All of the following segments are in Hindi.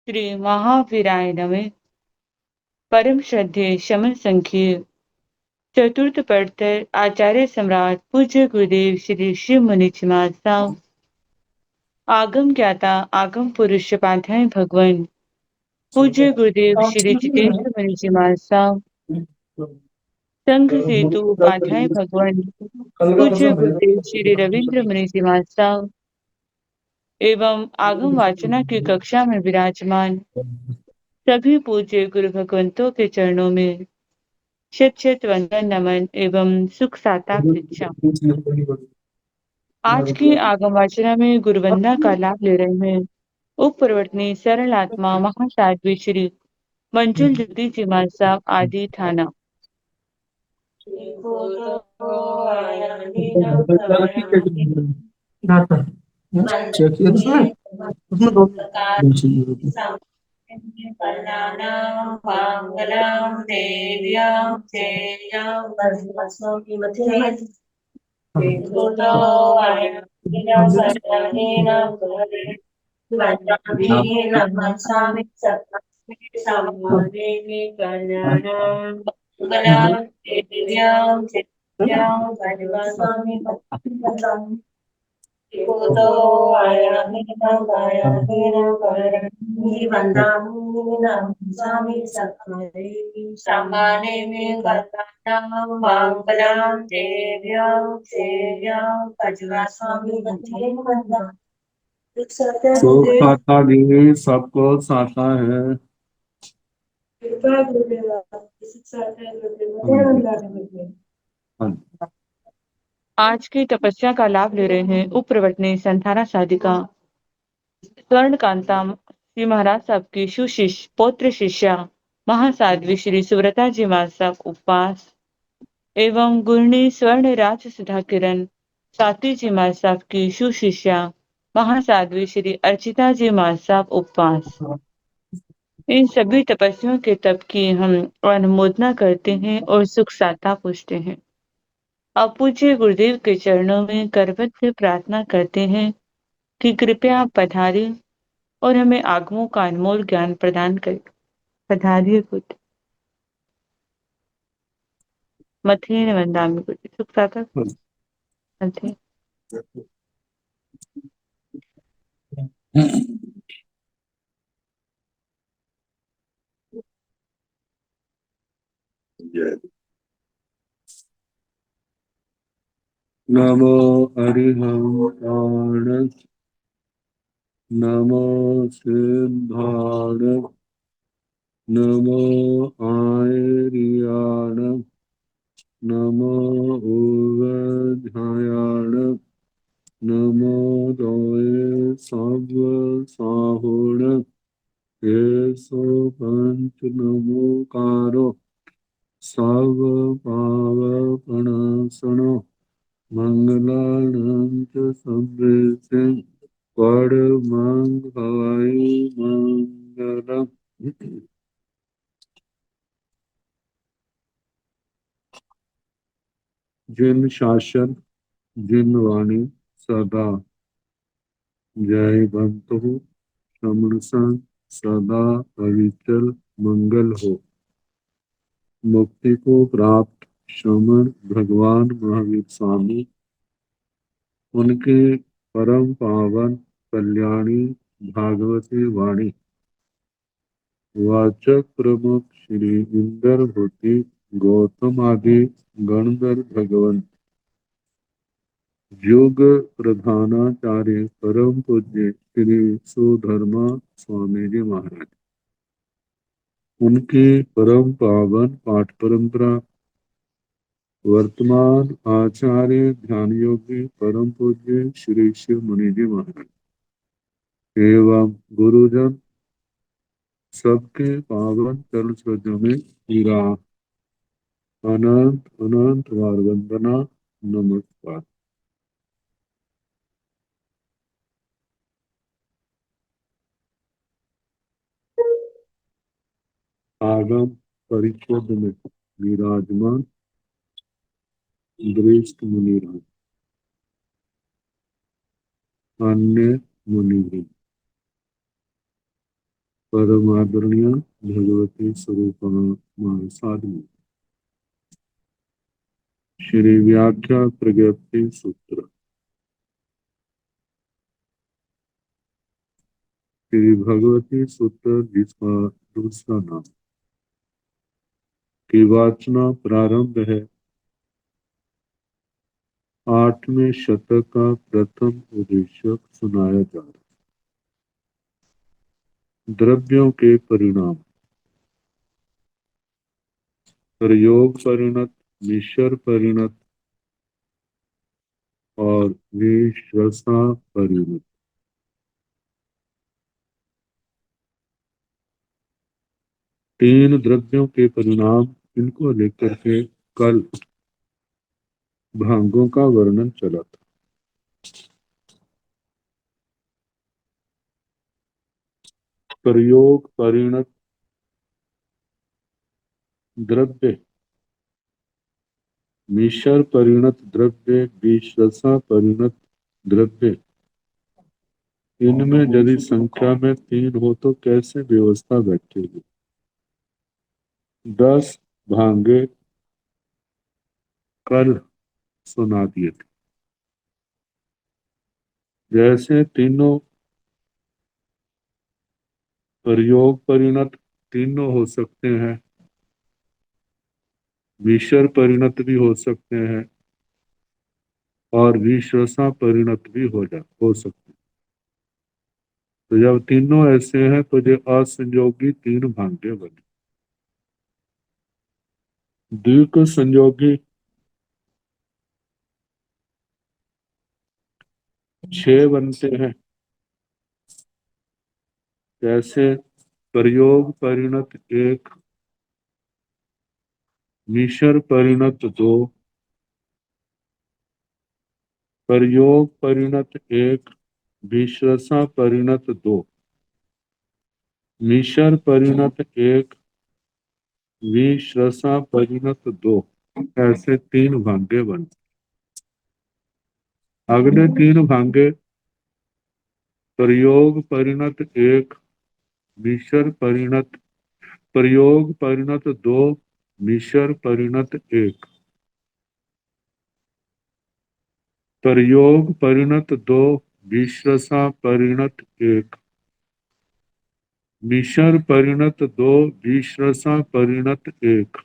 श्री महावीराय नमः। परम श्रद्धेय शमन संख्य चतुर्थ पढ़कर आचार्य सम्राट पूज्य गुरुदेव श्री शिव मुनि साहब आगम ज्ञाता आगम पुरुष पाधाय भगवान पूज्य गुरुदेव श्री जितेंद्र मुनि साहब संघ सेतु उपाध्याय भगवान पूज्य गुरुदेव श्री रविंद्र मुनि साहब एवं आगम वाचना की कक्षा में विराजमान सभी पूज्य गुरु भगवंतों के चरणों में शत शत वंदन नमन एवं सुख साता पृच्छा। आज की आगम वाचना में गुरुवंदना का लाभ ले रहे हैं उप प्रवर्तनी सरल आत्मा महासाध्वी श्री मंजुल ज्योति जी साहब आदि थाना। खाता भी सबको साता है। आज की तपस्या का लाभ ले रहे हैं उप प्रवर्तनी संथाना साधिका स्वर्ण कांता श्री महाराज साहब की सुशिष्य पौत्र शिष्या महासाध्वी श्री सुव्रता जी साहब उपवास एवं गुरनी स्वर्ण राज सुधा किरण साती जी साहब की सुशिष्या महासाध्वी श्री अर्चिता जी साहब उपवास। इन सभी तपस्वियों के तप की हम अनुमोदना करते हैं और सुख साता पूछते हैं। अब पूज्य गुरुदेव के चरणों में करवत से प्रार्थना करते हैं कि कृपया आप पधारें और हमें आगमों का अनमोल ज्ञान प्रदान करें। पधारिए खुद मथेन वंदामि कुछ सुख साता मथे। नमो हरिहंसाण नमो सिद्धाण नमो आयर्याण नमो ओगध्यायाण नमो दोये सब साहुण येसो पंच नमोकारो सब पावपणासनो मंगलानां च संवृत्तिं परमंगलाय मंगलम्। जिन शासन जिन वाणी सदा जय बंतु श्रमण संग सदा अविचल मंगल हो। मुक्ति को प्राप्त श्रमण भगवान महावीर स्वामी उनके परम पावन कल्याणी भागवती वाणी वाचक प्रमुख श्री इंदर भूति गौतम आदि गणधर भगवंत युग प्रधानाचार्य परम पूज्य श्री सुधर्मा स्वामी जी महाराज उनकी परम पावन पाठ परंपरा वर्तमान आचार्य ध्यान योगी परम पूज्य श्री शिव मुनि जी महाराज एवं गुरुजन सबके पावन चरण सरोज में हीरा अनंत अनंत बार वंदना नमस्कार। आगम परिषद में विराजमान श्रेष्ठ मुनिराज अन्य मुनि परमादरणीय भगवती स्वरूपा साधु श्री व्याख्या प्रज्ञप्ति सूत्र श्री भगवती सूत्र जिसका दूसरा नाम की वाचना प्रारंभ है। 8वें शतक का प्रथम उद्देश्य सुनाया जा रहा है। द्रव्यों के परिणाम प्रयोग परिणत, मिश्र परिणत और विश्वसा परिणत। तीन द्रव्यों के परिणाम, इनको लेकर के कल भांगों का वर्णन चला था। प्रयोग परिणत द्रव्य, मिश्र परिणत द्रव्य, विश्वसा परिणत द्रव्य, इनमें यदि संख्या में 3 हो तो कैसे व्यवस्था बैठेगी। 10 भांगे कल सुना दिए थे। जैसे तीनों प्रयोग परिणत तीनों हो सकते हैं, मिश्र परिणत भी हो सकते हैं और विश्वसा परिणत भी हो सकते हैं। तो जब तीनों ऐसे हैं तो ये असंयोगी 3 भांगे बने। द्विक संयोगी 6 बनते हैं। जैसे प्रयोग परिणत 1, मिश्र परिणत 2, प्रयोग परिणत 1, विश्वसा परिणत 2, मिश्र परिणत 1, विश्वसा परिणत 2, ऐसे 3 भांगे बनते। अगले 3 भांगे प्रयोग परिणत 1, मिश्र परिणत, प्रयोग परिणत 2, मिश्र परिणत 1, प्रयोग परिणत 2, विश्वसा परिणत 1, मिश्र परिणत 2, विश्वसा परिणत 1,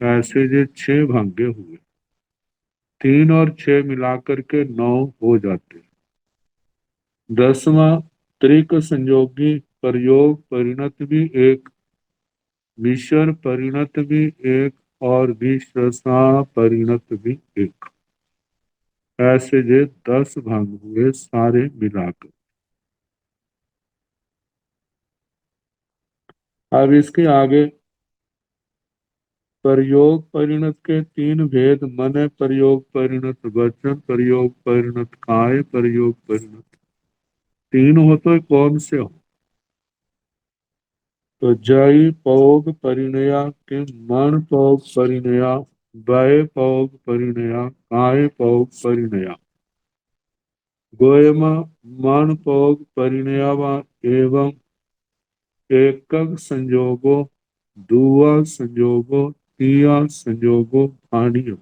ऐसे ये 6 भांगे हुए। 3 और 6 मिलाकर के 9 हो जाते। 10वां त्रिक संयोगी प्रयोग परिणत भी 1, मिश्र परिणत भी 1 और विश्वसा परिणत भी 1, ऐसे ये 10 भाग हुए सारे मिलाकर। अब इसके आगे प्रयोग परिणत के 3 भेद, मन प्रयोग परिणत, वचन प्रयोग परिणत, काय प्रयोग परिणत। 3 हो तो कौन से हो? तो जय पौग परिणया के मन पौग परिणया, वय पौग परिणया, काय पौग परिणया। गोयम मन पौग परिणयावा एवं एकक संयोगो, दुआ संयोगो, तिया संयोगो हानियो।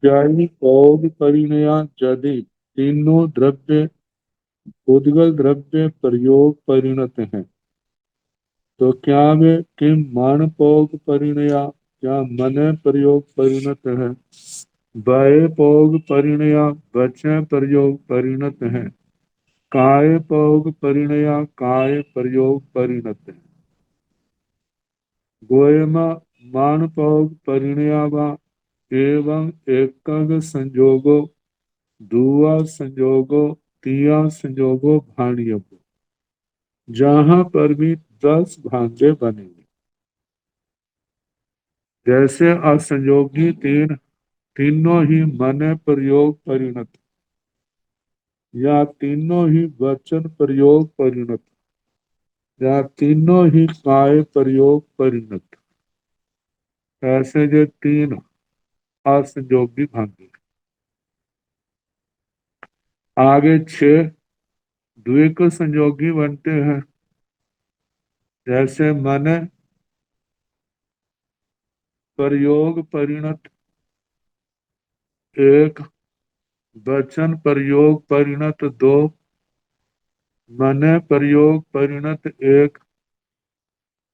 जय पौग परिणया यदि तीनों द्रव्य उद्गल द्रव्य प्रयोग परिणत हैं तो क्या वे किम मन पौग परिणया, क्या मन प्रयोग परिणत है। वय पौग परिणया वचन प्रयोग परिणत है। काय पौग परिणया काय प्रयोग परिणत है। गोयमा मान पौग परिणया वा एवं एकग संयोगो, दुआ संयोगो, तिया संयोगो भाणियको। जहां पर भी 10 भांजे बनेंगे। जैसे असंयोगी 3, तीनों ही मन प्रयोग परिणत, या तीनों ही वचन प्रयोग परिणत, या तीनों ही काय प्रयोग परिणत, ऐसे जो 3 असंयोगी भांगे। आगे 6 द्विक संयोगी बनते हैं। जैसे मन प्रयोग परिणत एक, वचन प्रयोग परिणत दो, मन प्रयोग परिणत एक,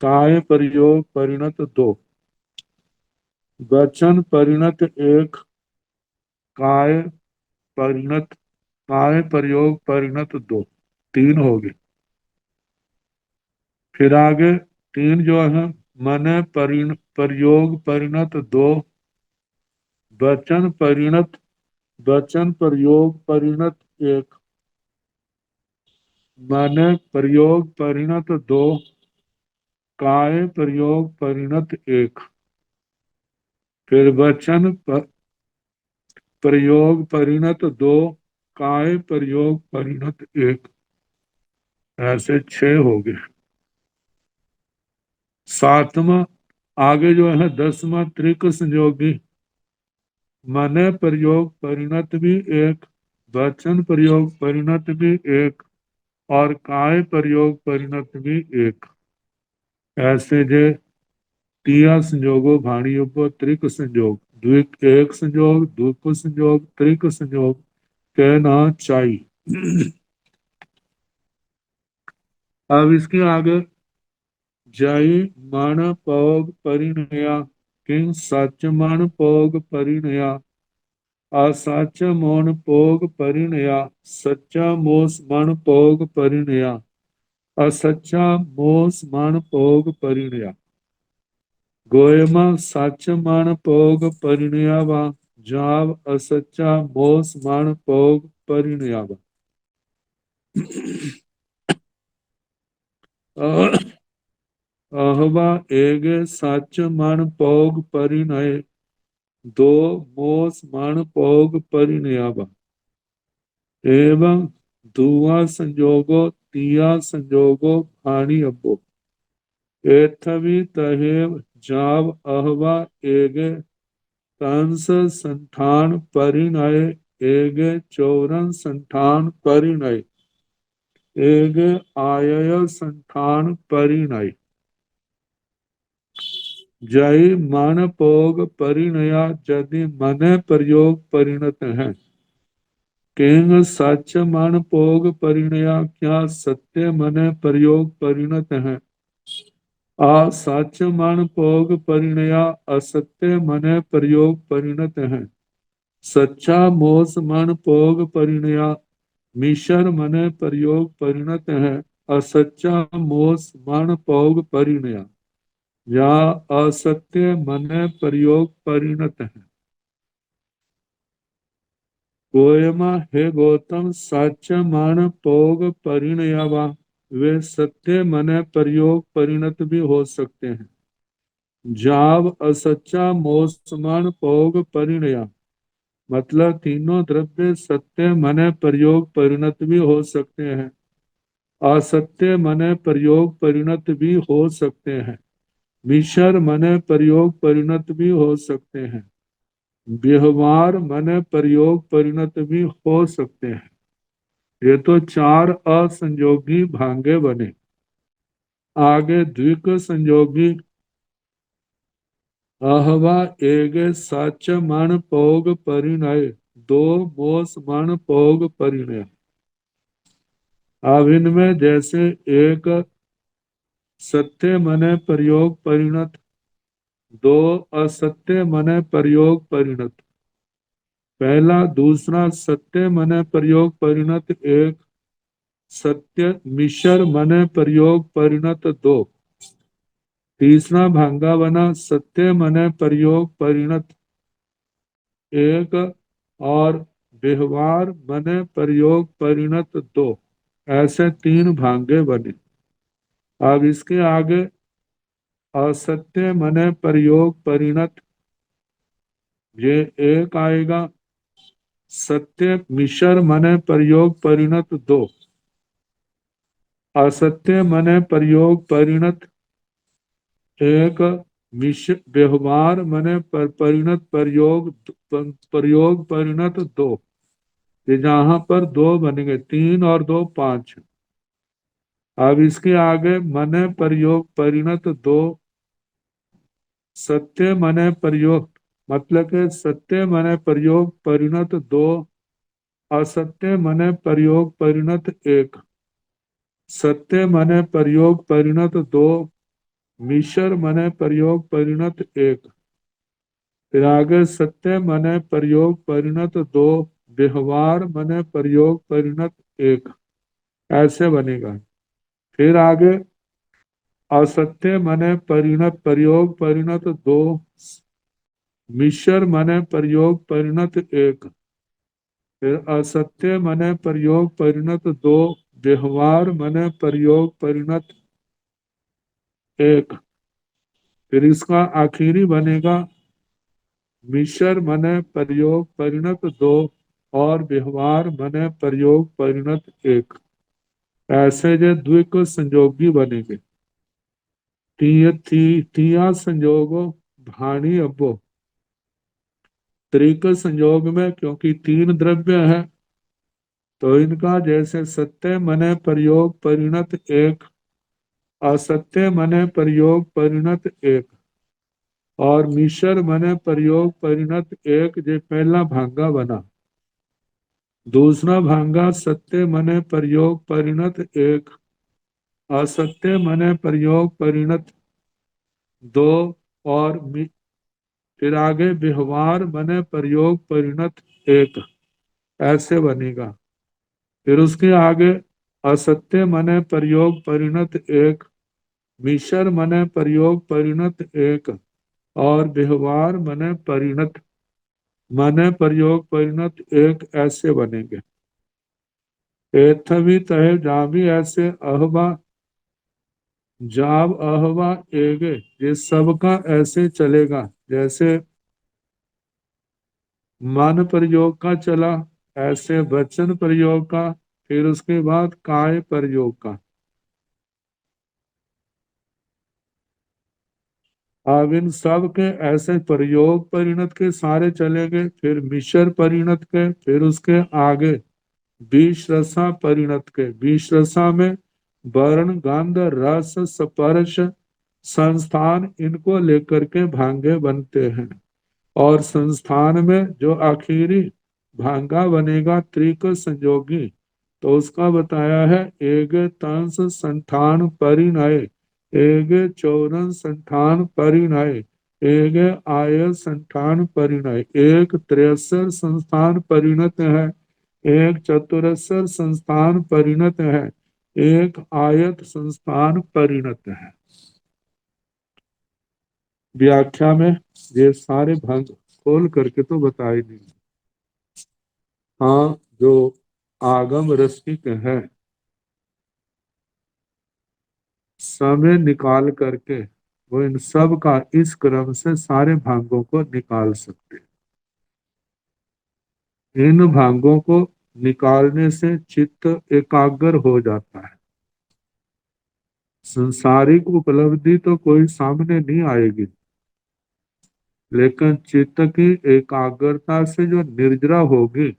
काय प्रयोग परिणत दो। वचन परिणत एक, काय परिणत, काय प्रयोग परिणत दो, तीन हो गए। फिर आगे तीन जो है, मन प्रयोग परिणत दो, वचन परिणत, वचन प्रयोग परिणत एक, मन प्रयोग परिणत दो, काय प्रयोग परिणत एक। फिर वचन प्रयोग परिणत दो, काय प्रयोग परिणत एक। ऐसे छह हो गए। सातवां आगे जो है 10वां त्रिक संयोगी, मन प्रयोग परिणत भी एक, वचन प्रयोग परिणत भी एक, और काय प्रयोग परिणत भी एक। ऐसे जे तिया संयोगो भाणी उपो त्रिक संयोग, द्विक एक संयोग, द्विक संयोग, त्रिक संयोग कहना चाहिए। अब इसके आगे जय मन पोग परिणया, किंग सच मन पोग परिणया, असच मन पोग परिणया, सच्चा मोस मन पोग परिणया, असच्चा मोस मन पोग परिणया। गोयमा सच मन पोग परिणयावा, जाव असच्चा मोस मन पोग परिणयावा। अहवा एगे सच मन पोग परिणय, दो मोस मन पोग परिणयावा। एवं दुआ संजोगो तिया संजोगो भाणी अब्बो, एथवी तहेव जाव अहवा एगे कंस संठान परिणय, एगे चौरन संठान परिणय, एगे आयय संठान परिणय। जय मन पोग परिणया, यदि मन प्रयोग परिणत है। किंग सच मन पोग परिणया, क्या सत्य मन प्रयोग परिणत है। असच मन पोग परिणया, असत्य मन प्रयोग परिणत है। सच्चा मोस मन पोग परिणया, मिशर मन प्रयोग परिणत है। असच्चा मोस मन पोग परिणया, या असत्य मन प्रयोग परिणत है। गोयमा हे गौतम, सच मन पोग परिणयावा, वे सत्य मन प्रयोग परिणत भी हो सकते हैं। जाव असच्चा मोसमान पोग परिणया, मतलब तीनों द्रव्य सत्य मन प्रयोग परिणत भी हो सकते हैं, असत्य मन प्रयोग परिणत भी हो सकते हैं, मिश्र मन प्रयोग परिणत भी हो सकते हैं, व्यवहार मन प्रयोग परिणत भी हो सकते हैं। ये तो चार असंयोगी भांगे बने। आगे द्विक संयोगी, अहवा एगे सच मन पोग परिणय, दो मोस मन पोग परिणय। अब इनमें जैसे एक सत्य मन प्रयोग परिणत, दो असत्य मन प्रयोग परिणत। पहला दूसरा सत्य मन प्रयोग परिणत एक, सत्य मिश्र मन प्रयोग परिणत दो। तीसरा भांगा बना सत्य मन प्रयोग परिणत एक, और व्यवहार मन प्रयोग परिणत दो। ऐसे तीन भांगे बने। अब इसके आगे असत्य मन प्रयोग परिणत, ये एक आएगा। सत्य मिश्र मन प्रयोग परिणत दो, असत्य मन प्रयोग परिणत एक, मिश्र व्यवहार मन परिणत प्रयोग परिणत दो। कि जहां पर दो बनेंगे, 3 और 2 5। अब इसके आगे मने प्रयोग परिणत दो, सत्य मने प्रयोग, मतलब कि सत्य मने प्रयोग परिणत दो, असत्य मने प्रयोग परिणत एक। सत्य मने प्रयोग परिणत दो, मिश्र मने प्रयोग परिणत एक। फिर आगे सत्य मने प्रयोग परिणत दो, व्यवहार मने प्रयोग परिणत एक, ऐसे बनेगा। फिर आगे असत्य मने परिणत प्रयोग परिणत दो, मिश्र मने प्रयोग परिणत एक। फिर असत्य मने प्रयोग परिणत दो, व्यवहार मने प्रयोग परिणत एक। फिर इसका आखिरी बनेगा मिश्र मने प्रयोग परिणत दो और व्यवहार मने प्रयोग परिणत एक। ऐसे जो द्विक संयोगी बनेंगे। तिया संयोगो भाणी अब्बो। त्रिक संयोग में क्योंकि 3 द्रव्य है, तो इनका जैसे सत्य मने प्रयोग परिणत एक, असत्य मने प्रयोग परिणत एक और मिश्र मने प्रयोग परिणत एक, जो पहला भांगा बना। दूसरा भांगा सत्य मने प्रयोग परिणत एक, असत्य मने प्रयोग परिणत दो और फिर आगे व्यवहार मने प्रयोग परिणत एक, ऐसे बनेगा। फिर उसके आगे असत्य मने प्रयोग परिणत एक, मिश्र मने प्रयोग परिणत एक और व्यवहार मने प्रयोग परिणत एक, ऐसे बनेंगे। एथवी तहे जावी ऐसे अहवा, जाव अहवा एगे, ये सबका ऐसे चलेगा। जैसे मन प्रयोग का चला, ऐसे वचन प्रयोग का, फिर उसके बाद काय प्रयोग का। अब इन सब के ऐसे प्रयोग परिणत के सारे चलेंगे, फिर मिश्र परिणत के, फिर उसके आगे बीसरसा परिणत के। बीसरसा में वर्ण गंध रस स्पर्श संस्थान, इनको लेकर के भांगे बनते हैं। और संस्थान में जो आखिरी भांगा बनेगा त्रिक संयोगी, तो उसका बताया है एक तंस संठान परिणय, एक चौरन संठान परिणय, एक आय संठान परिणय, एक त्रेसर संस्थान परिणत है, एक चतुरस्र संस्थान परिणत है, एक आयत संस्थान परिणत है। व्याख्या में ये सारे भंग खोल करके तो बताए नहीं। हाँ, जो आगम रसिक है, समय निकाल करके वो इन सब का इस क्रम से सारे भांगों को निकाल सकते हैं। इन भांगों को निकालने से चित्त एकाग्र हो जाता है। संसारिक उपलब्धि तो कोई सामने नहीं आएगी, लेकिन चित्त की एकाग्रता से जो निर्जरा होगी,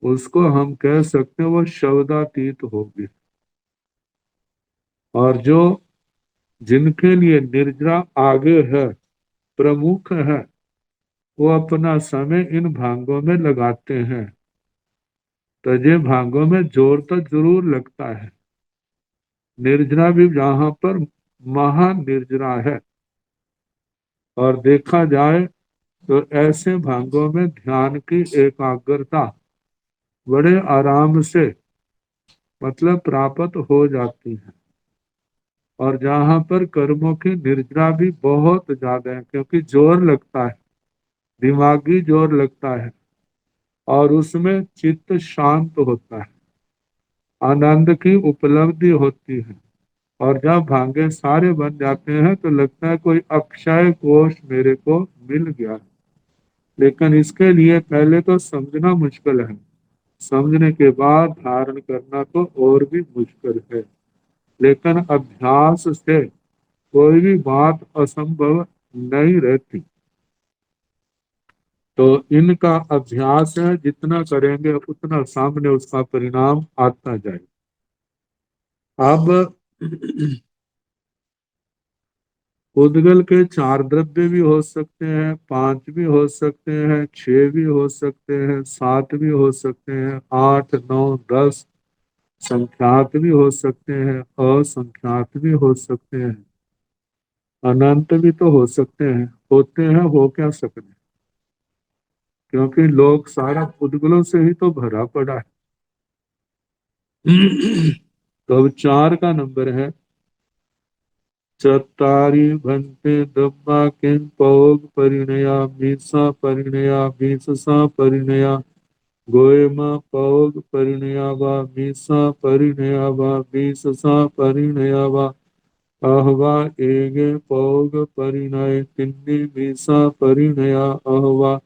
उसको हम कह सकते हैं वो शब्दातीत होगी। और जो जिनके लिए निर्जरा आगे है, प्रमुख है, वो अपना समय इन भांगों में लगाते हैं। तो ये भांगों में जोर तो जरूर लगता है। निर्जरा भी जहां पर महान निर्जरा है, और देखा जाए तो ऐसे भांगों में ध्यान की एकाग्रता बड़े आराम से मतलब प्राप्त हो जाती है। और जहां पर कर्मों की निर्जरा भी बहुत ज्यादा है, क्योंकि जोर लगता है, दिमागी जोर लगता है, और उसमें चित्त शांत होता है, आनंद की उपलब्धि होती है। और जब भांगे सारे बन जाते हैं तो लगता है कोई अक्षय कोष मेरे को मिल गया। लेकिन इसके लिए पहले तो समझना मुश्किल है, समझने के बाद धारण करना तो और भी मुश्किल है। लेकिन अभ्यास से कोई भी बात असंभव नहीं रहती। तो इनका अभ्यास है, जितना करेंगे उतना सामने उसका परिणाम आता जाए। अब उद्गल के 4 द्रव्य भी हो सकते हैं, 5 भी हो सकते हैं, 6 भी हो सकते हैं, 7 भी हो सकते हैं, 8, 9, 10 संख्यात भी हो सकते हैं, असंख्यात भी हो सकते हैं, अनंत भी तो हो सकते हैं। होते हैं, हो क्या सकते, क्योंकि लोग सारा उद्गलों से ही तो भरा पड़ा है। तो अब 4 का नंबर है, चत्तारि भन्ते दब्बा किं पौग परिणया मीसा परिणया मीससा परिणया गोयमा पौग परिणया वा मीसा परिणया वा मीससा परिणया वा अहवा एगे पौग परिणय तिन्नी मीसा परिणया अहवा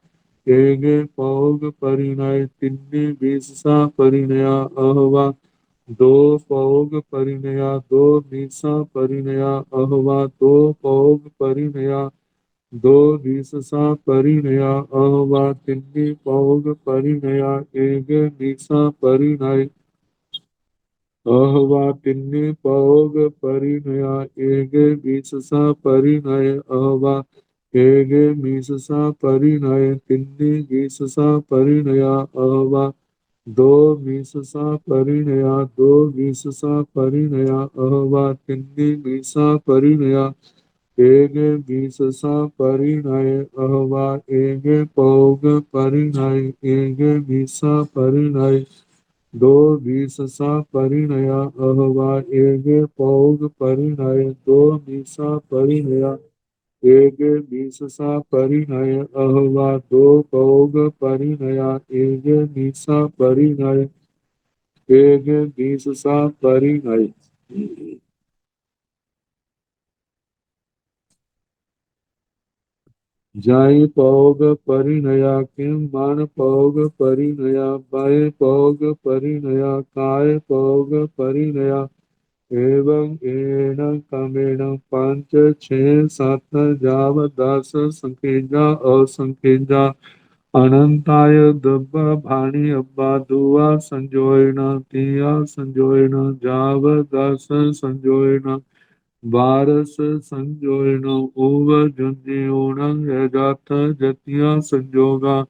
एगे पौग परिणय तिन्नी मीससा परिणया अहवा दो पौग परिणया दो मीसा परिणया अहवा दो पौग परिणया दो मीससा परिणया अहवा तिन्नी पौग परिणया एक मीसा परिणय अहवा तिन्नी पौग परिणया एक मीससा परिणय अहवा एक मीससा परिणय तिन्नी मीससा परिणया अहवा दो मीससा परिणया दो मीससा परिणया अहवा तिन्नी मीसा परिणया एक मीससा परिणय अहवा एक पौग परिणय एक मीसा परिणय दो मीससा परिणया अहवा एक पौग परिणय दो मीसा परिणया एक मीससा परिणय अहवा दो पौग परिणया एक मीसा परिणय एक मीससा परिणय। जाय पौग परिणया किं मान पौग परिणया बाय पौग परिणया काय पौग परिणया एवं एण क्रमेण 5 6 7 जाव 10 संकेजा असंकेजा अनंताय दब्बा भाणी अब्बा दुआ संजोयण तिया संजोयण जाव 10 संजोयण 12 संजोयण ओव जुंजीओणं यजात जतिया संजोगा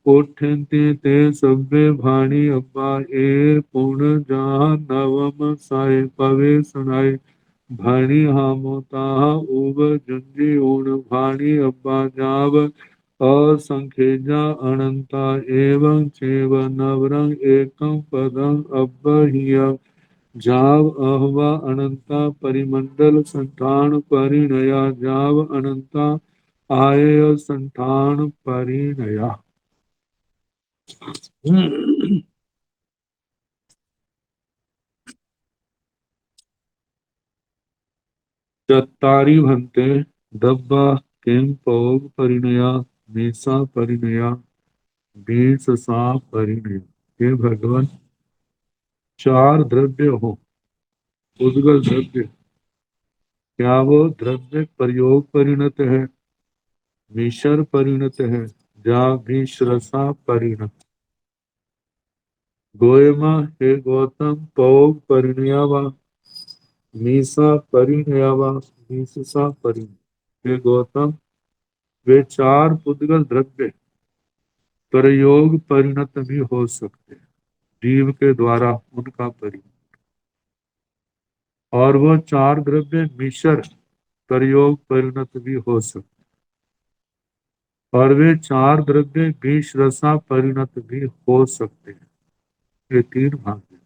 उठन्ति ते सभ्य भाणी अब्बा ए पुण जहाँ नवम साय पवे सुनाय भाणी हामोता उब जुंजी ऊण भाणी अब्बा जाव असंख्यजा अनंता एवं चेव नवरंग एकं पदं अब्बहिय जाव अहवा अनंता परिमंडल संतान परिणया जाव अनंता आय संतान परिणया। चत्तारि भन्ते दब्बा किं पौग परिणया मीसा परिणया बीससा परिणया। हे भगवान, 4 द्रव्य हो, उद्गल द्रव्य, क्या वो द्रव्य प्रयोग परिणत है, मिश्र परिणत है, या मिश्रसा परिणत। गोयमा हे गौतम पौग परिणया वा मीसा परिणया वा मीससा परिणय। हे गौतम, वे 4 पुद्गल द्रव्य प्रयोग परिणत भी हो सकते हैं, जीव के द्वारा उनका परिणत, और वो 4 द्रव्य मिश्र प्रयोग परिणत भी हो सकते, और वे 4 द्रव्य बीज रसा परिणत भी हो सकते हैं। ये 3 भाग हैं।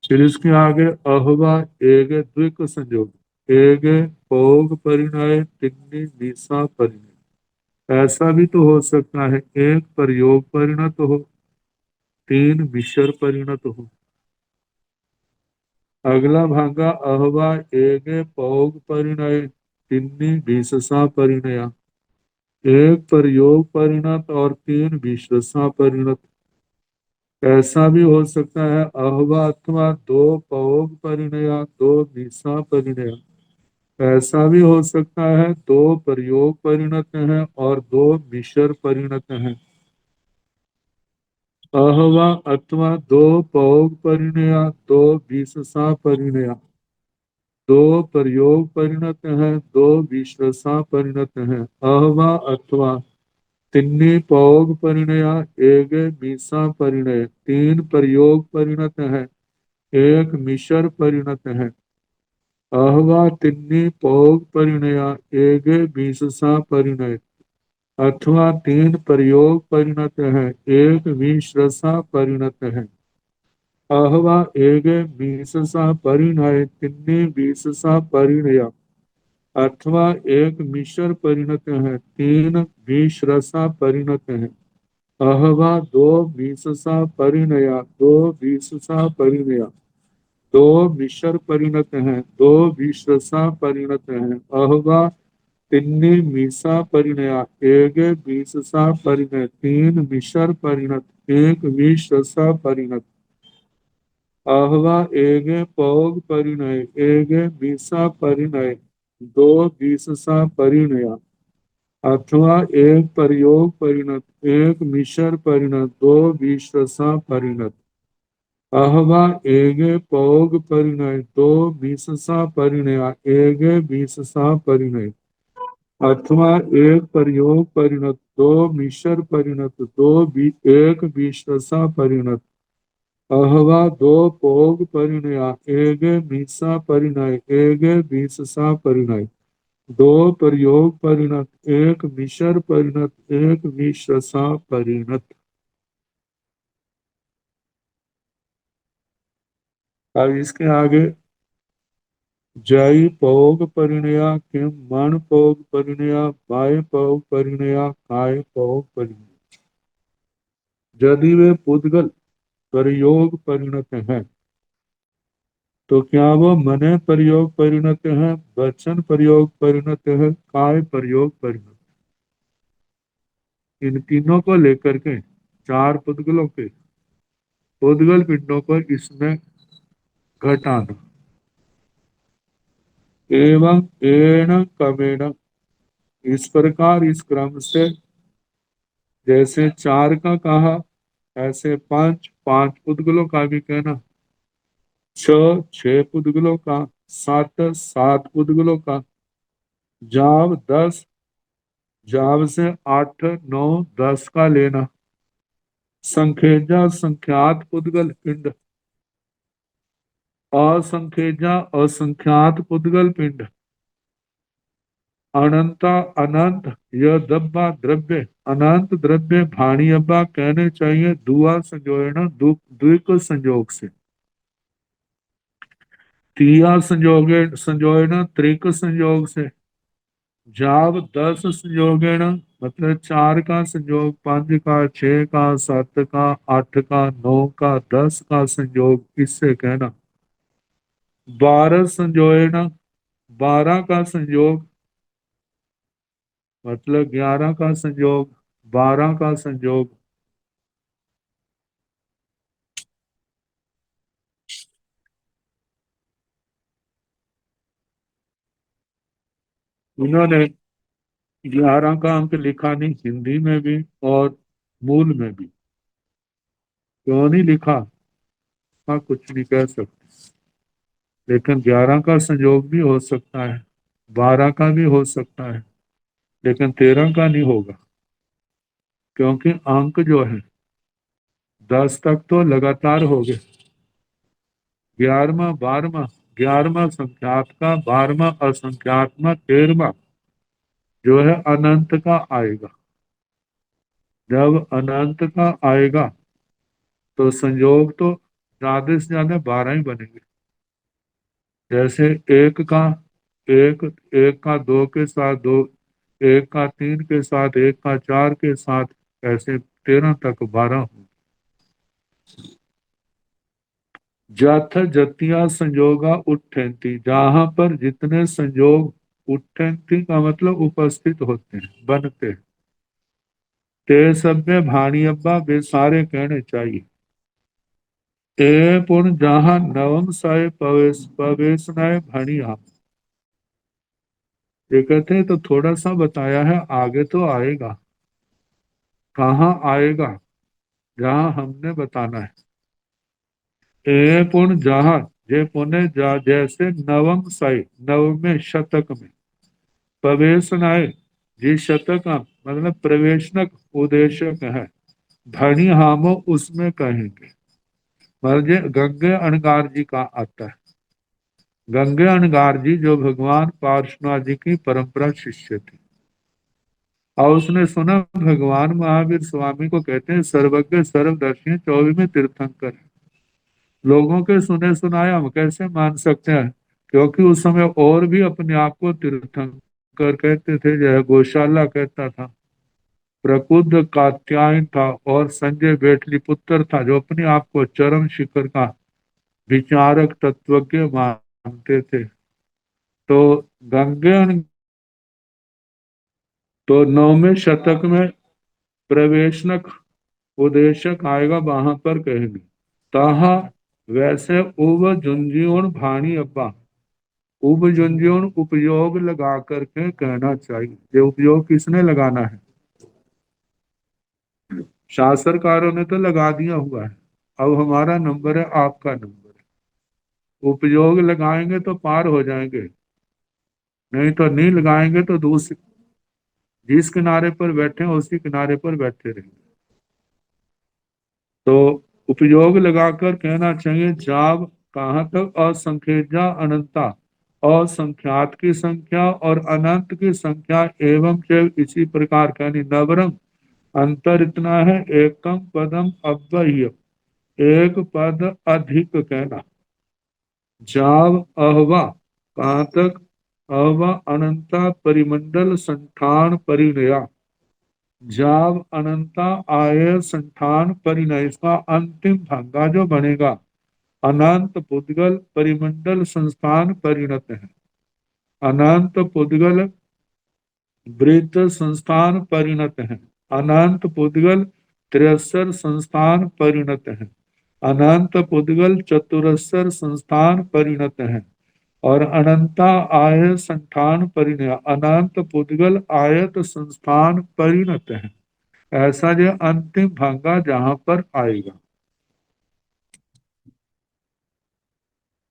फिर इसके आगे अहवा एक द्विक संयोग एक भोग परिणय तिन्नी निशा परिणय। ऐसा भी तो हो सकता है, एक प्रयोग परिणत हो, 3 मिश्र परिणत हो। अगला भागा अहवा एक भोग परिणय तिन्नी विशसा परिणया। एक प्रयोग परिणत और 3 विशसा परिणत। ऐसा भी हो सकता है अहवा अथवा 2 भोग परिणया 2 निशा परिणया। ऐसा भी हो सकता है दो प्रयोग परिणत हैं और दो मिश्र परिणत हैं। अहवा अथवा दो पौग परिणया, दो विशेषा परिणया। दो प्रयोग परिणत हैं, दो विशेषा परिणत हैं। अहवा अथवा तिन्नी पौग परिणया, एक मिशा परिणय। तीन प्रयोग परिणत हैं, एक मिश्र परिणत है। अहवा तिन्नी पौग परिणया, एक विशेषा परिणय। अथवा तीन प्रयोग परिणत है, एक विश्रसा परिणत है। अहवा एक विशेषा परिणय, तिन्नी विशेषा परिणया। अथवा एक मिश्र परिणत है, तीन विश्रसा परिणत है। अहवा दो विशेषा परिणया, दो विशेषा परिणया। दो मिश्र परिणत हैं, दो विश्रसा परिणत हैं। अहवा तिन्नी मीसा परिणया, एक विशेषा परिणय। तीन मिश्र परिणत, एक विश्रसा परिणत। अहवा एक पौग परिणय, एक मीसा परिणय। दो विशेषा परिणया। अथवा एक प्रयोग परिणत, एक मिश्र परिणत, दो विशेषा परिणत। अहवा एक पौग परिणय, दो विशेषा परिणया, एक विशेषा परिणय। अथवा एक प्रयोग परिणत, दो मिश्र परिणत, एक विशेषा परिणत। अहवा दो पौग परिणया, एक मिशा परिणय, एक विशेषा परिणय। दो प्रयोग परिणत, एक मिश्र परिणत, एक विशेषा परिणत। अब इसके आगे जय पौग परिणया, किम मण पौग परिणया, बाय पौग परिणया, काय पौग परिणया। यदि वे पुद्गल प्रयोग परिणत हैं तो क्या वो मने प्रयोग परिणत है, वचन प्रयोग परिणत है, काय प्रयोग परिणत। इन तीनों को लेकर के चार पुद्गलों के पुद्गल पिंडों को इसमें घटाना। एवं एण कमेण, इस प्रकार इस क्रम से जैसे चार का कहा ऐसे पांच पांच पुद्गलों का भी कहना। छह पुद्गलों का, सात सात पुद्गलों का। जाव 10, जाव से 8 9 10 का लेना। संखेजा संख्यात पुद्गल पिंड, असंखेजा असंख्यात पुद्गल पिंड। अनंता अनंत, यह दब्बा द्रव्य, अनंत द्रव्य भाणी अब्बा कहने चाहिए दुआ संजोयना, द्विक संयोग से। तिया संयोगे संजोयना, त्रिक संयोग से। जाव 10 संयोगेण, मतलब चार का संयोग, पांच का, छह का, सात का, आठ का, नौ का, 10 का संयोग, इससे कहना। 12 संयोगेण, 12 का संयोग, मतलब 11 का संयोग, 12 का संयोग। इन्होंने 11 का अंक लिखा नहीं हिंदी में भी और मूल में भी। क्यों नहीं लिखा, हाँ कुछ नहीं कह सकते, लेकिन 11 का संयोग भी हो सकता है, 12 का भी हो सकता है, लेकिन 13 का नहीं होगा। क्योंकि अंक जो है 10 तक तो लगातार हो गए, 11वां 12वां, 11वां संख्यात का, 12वां असंख्यात में, 13वां जो है अनंत का आएगा। जब अनंत का आएगा तो संयोग तो ज्यादा से ज्यादा 12 ही बनेंगे। जैसे एक का एक, एक का दो के साथ दो, एक का तीन के साथ, एक का चार के साथ, ऐसे 13 तक 12 हो। जथ जतिया संयोगा उठ्ठन्ति, जहां पर जितने संयोग उठ्ठन्ति का मतलब उपस्थित होते हैं, बनते हैं। ते सब में भाणी अब्बा वे सारे कहने चाहिए। ते पुन जहां नवम साय पवेश पवेशनाय भणिया, ये कहते हैं तो थोड़ा सा बताया है, आगे तो आएगा। कहाँ आएगा? जहाँ हमने बताना है। ए पुण जहाँ, जे पुणे जा, जैसे नवम साई, नवमे शतक में प्रवेशनाए, जिस शतक का मतलब प्रवेशनक उद्देशक है, धनी हामो उसमें कहेंगे। मतलब ये गंगे अणगार जी का आता है। गंगे अणगार जी जो भगवान पार्श्वनाथ जी की परंपरा शिष्य थे, और उसने सुना भगवान महावीर स्वामी को कहते हैं सर्वज्ञ सर्वदर्शी 24वें तीर्थंकर। लोगों के सुने सुनाए हम कैसे मान सकते हैं? क्योंकि उस समय और भी अपने आप को तीर्थंकर कहते थे, जय गौशाला कहता था, प्रकुद कात्यायन था, और संजय बेटली पुत्र था जो अपने आप को चरम शिखर का विचारक तत्वज्ञ मानते थे। तो गंगे, तो 9वें शतक में प्रवेशनक उदेशक आएगा, वहां पर कहेंगे। ताहा वैसे उब झुंझुन भाणी अब्बा, उब झुंझुन उपयोग लगा करके कहना चाहिए। ये उपयोग किसने लगाना है? शास्त्रकारों ने तो लगा दिया हुआ है। अब हमारा नंबर है, आपका नंबर है। उपयोग लगाएंगे तो पार हो जाएंगे, नहीं तो नहीं लगाएंगे तो दूसरे, जिस किनारे पर बैठे हैं उसी किनारे पर बैठे रहेंगे। तो उपयोग लगाकर कहना चाहिए, जाब कहाँ तक, असंख्यजा अनंता, असंख्यात की संख्या और अनंत की संख्या, एवं चैव इसी प्रकार का, यानी नवरंग अंतर इतना है, एकम पदम अव्यय, एक पद अधिक कहना। जाव अहवा कहाँ तक, अहवा अनंता परिमंडल संठान परिणया, जाव अनंता आय संठान परिणय, इसका अंतिम भागा जो बनेगा, अनंत पुद्गल परिमंडल संस्थान परिणत है। अनंत पुद्गल वृत्त संस्थान परिणत है। अनंत पुद्गल 63 संस्थान परिणत है। अनंत पुद्गल चतुरस्र संस्थान परिणत है। और अनंता आय संस्थान परिणय, अनंत पुद्गल आयत संस्थान परिणत है। ऐसा जो अंतिम भागा जहां पर आएगा।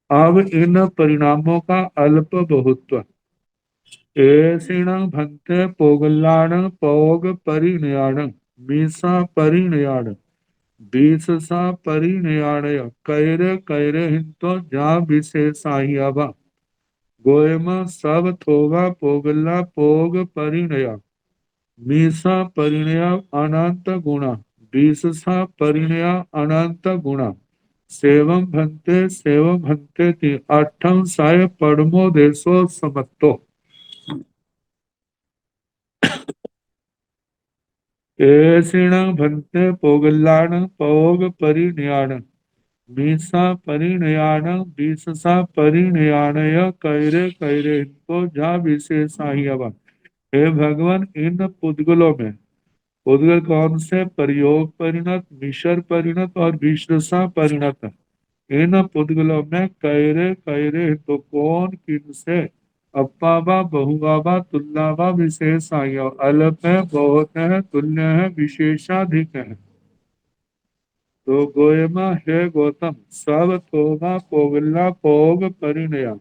अब इन परिणामों का अल्प बहुत्व, एषिण भंते पोगलाण पौग परिणयाण, मीसा परिणयाण, बीससा परिणयाणय, कैरे कैरे हिंतो जा विशेषाहियावा, गोयम सब थोगा पोगला पोग परिणया, मीसा परिणया अनंत गुणा, बीससा परिणया अनंत गुणा, सेवम भंते थी, अठम साय पड़मो देशो समत्तो। एषिण भंते पोगलाण पौग परिणयाण, मीसा परिणयाण, बीससा परिणयाणय, कैरे कैरे इनको जा विशेषाहियवा। हे भगवान, इन पुद्गलों में, पुद्गल कौन से? प्रयोग परिणत, मिश्र परिणत और विश्रसा परिणत। इन पुद्गलों में कैरे कैरे तो कौन किनसे, अप्पावा बहुवावा तुल्लावा विशेष आयो, अल्प है बहुत है तुल्य है विशेषाधिक है। तो गोयमा हे गौतम, सब तोमा पोगला पोग परिणया,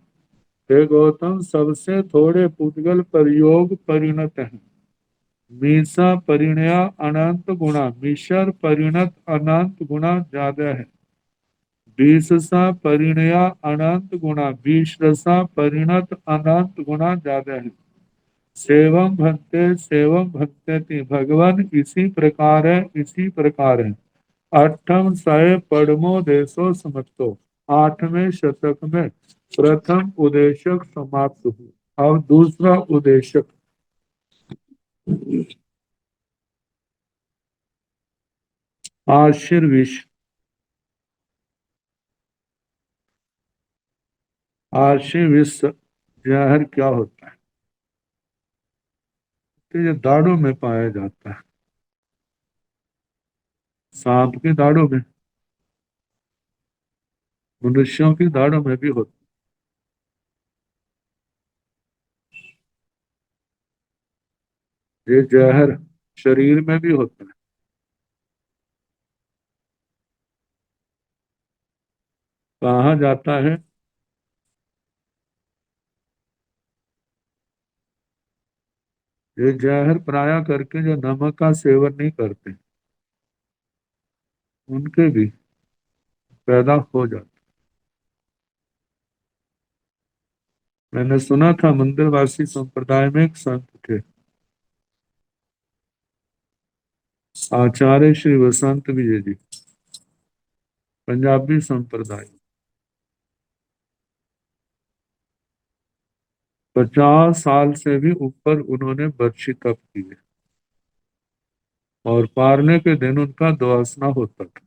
हे गौतम सबसे थोड़े पुद्गल प्रयोग परिणत है। मीसा परिणया अनंत गुणा, मिशर परिणत अनंत गुणा ज्यादा है। बीससा परिणया अनंत गुणा, बीस रसा परिणत अनंत गुणा ज्यादा है। सेवम भक्ते थी, भगवान इसी प्रकार है, इसी प्रकार है। अठम सय पड़मो देशो समत्तो, 8वें शतक में प्रथम उदेशक समाप्त हुआ। अब दूसरा उदेशक, आशीर्विश। आशीर्विश जहर क्या होता है? तो ये दाढ़ों में पाया जाता है, सांप की दाढ़ों में, मनुष्यों की दाढ़ों में भी होता ये जहर शरीर में भी होता है। कहाँ जाता है? ये जहर पराया करके जो नमक का सेवन नहीं करते उनके भी पैदा हो जाता। मैंने सुना था मंदिरवासी संप्रदाय में एक संत थे, आचार्य श्री वसंत विजय जी, पंजाबी संप्रदाय। 50 साल से भी ऊपर उन्होंने बर्छी तप की है और पारने के दिन उनका दुआसना होता था।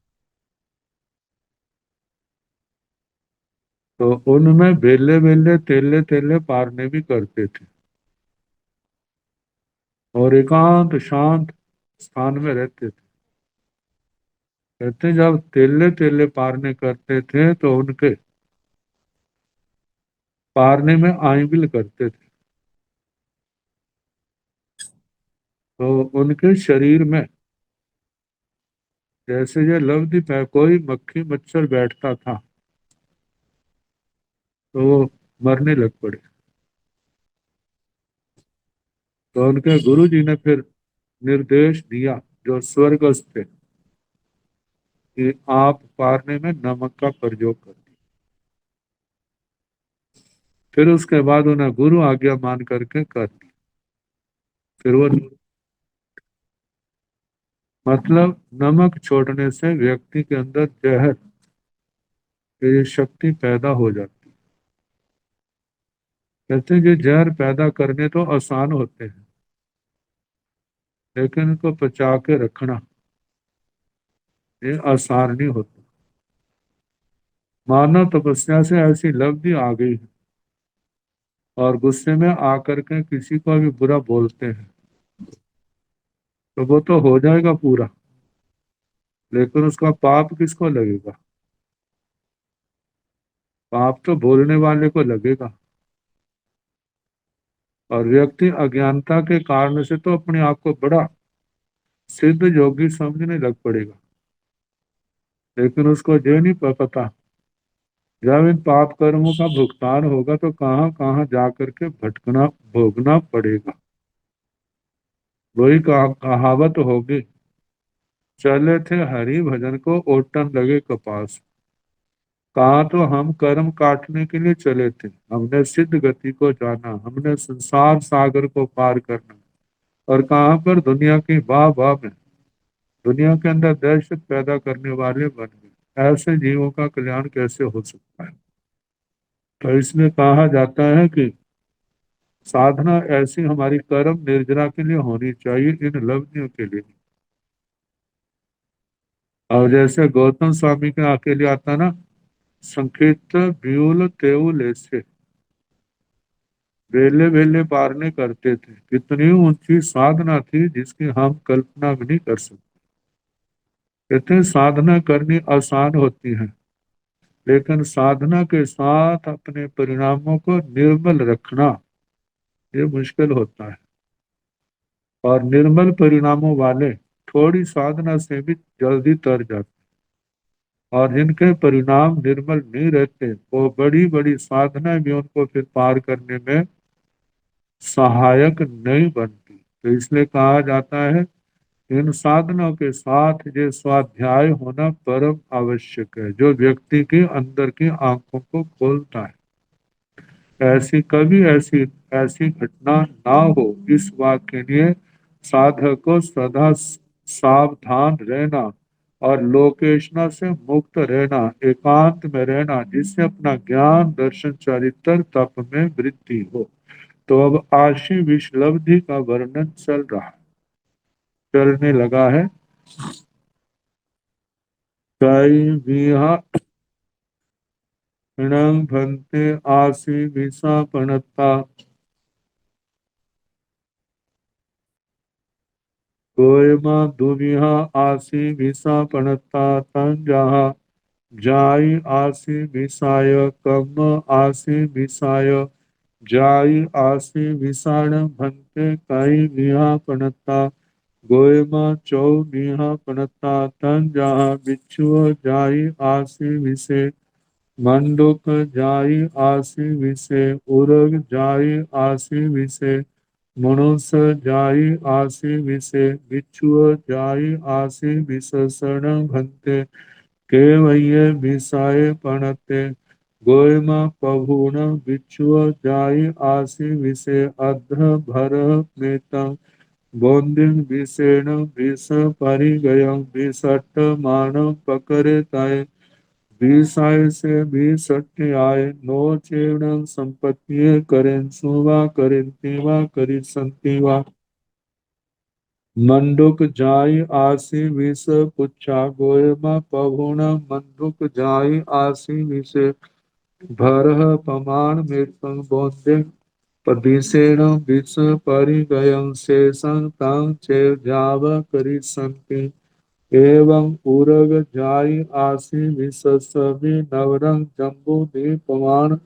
तो उनमें बेले बेले तेले तेले पारने भी करते थे और एकांत शांत स्थान में रहते थे। कहते जब तेले तेले पारने करते थे तो उनके पारने में आंविल करते थे। तो उनके शरीर में जैसे ये लवदीप है, कोई मक्खी मच्छर बैठता था तो वो मरने लग पड़े। तो उनके गुरु जी ने फिर निर्देश दिया, जो स्वर्गस्थ थे, कि आप पारने में नमक का प्रयोग करें। फिर उसके बाद उन्हें गुरु आज्ञा मान करके कर दी। फिर वो मतलब नमक छोड़ने से व्यक्ति के अंदर जहर की शक्ति पैदा हो जाती। कहते हैं कि जहर पैदा करने तो आसान होते हैं, लेकिन इनको पचा के रखना ये आसान नहीं होता। मानव तपस्या से ऐसी लब्धि आ गई है और गुस्से में आकर के किसी को भी बुरा बोलते हैं तो वो तो हो जाएगा पूरा, लेकिन उसका पाप किसको लगेगा? पाप तो बोलने वाले को लगेगा। और व्यक्ति अज्ञानता के कारण से तो अपने आप को बड़ा सिद्ध योगी समझने लग पड़ेगा, लेकिन उसको ये नहीं पता जब इन पाप कर्मों का भुगतान होगा तो कहाँ कहाँ जाकर के भटकना भोगना पड़ेगा। वही कहावत होगी, चले थे हरि भजन को ओटन लगे कपास। कहा तो हम कर्म काटने के लिए चले थे, हमने सिद्ध गति को जाना, हमने संसार सागर को पार करना, और कहाँ पर दुनिया की वाह वाह में दुनिया के अंदर दहशत पैदा करने वाले बन गए। ऐसे जीवों का कल्याण कैसे हो सकता है? तो इसमें कहा जाता है कि साधना ऐसी हमारी कर्म निर्जरा के लिए होनी चाहिए, इन लब्धियों के लिए। और जैसे गौतम स्वामी के अकेले आता ना, संकेत ब्यूल तेउल ऐसे वेले वेले पारने करते थे। कितनी ऊंची साधना थी जिसकी हम कल्पना भी नहीं कर सकते। कहते हैं साधना करनी आसान होती है, लेकिन साधना के साथ अपने परिणामों को निर्मल रखना ये मुश्किल होता है। और निर्मल परिणामों वाले थोड़ी साधना से भी जल्दी तर जाते, और जिनके परिणाम निर्मल नहीं रहते वो बड़ी बड़ी साधना भी उनको फिर पार करने में सहायक नहीं बनती। तो इसलिए कहा जाता है इन साधनों के साथ ये स्वाध्याय होना परम आवश्यक है, जो व्यक्ति के अंदर की आंखों को खोलता है। ऐसी कभी ऐसी ऐसी घटना ना हो, इस बात के लिए साधक को सदा सावधान रहना और लोकेशना से मुक्त रहना, एकांत में रहना, जिससे अपना ज्ञान दर्शन चरित्र तप में वृद्धि हो। तो अब आशी विषलब्धि का वर्णन चलने लगा है। कई विहा भंते आसी विषा पणता, कोयमा दुविहा आसी विषा पणता, तन जहा जाई आसी विषाय, कम आसी विषाय, जाई आसी विषाण भंते कई विहापनता गोयमा चौ विहापनता तन जहाँ बिच्छुआ जाई आसी विषे मंडूक जाई आसी विषे उरग जाई आसी विषे मनुष्य जाई आसी विषे बिच्छुआ जाई आसी विषण भंते केवय विषाय पणते गोयमा पभुन बिच्छुआ जाई आसी विषे अध भर मेतं बोंदिन विषेण विष परिगयं विषट मान पकरे ताय विषाय से विषट आय नो चेण संपत्ति करें सुवा करें तीवा करी संतीवा मंडूक जाई आसी विष पुच्छा गोयमा पहुण मंडूक जाई आसी विष भरह पमान मृतं बोधे पदिशेण विष परिगयं शेषं तं चेव जाव करी संति एवं उरग जाई आसी विष सवि नवरंग जम्बू दीपमान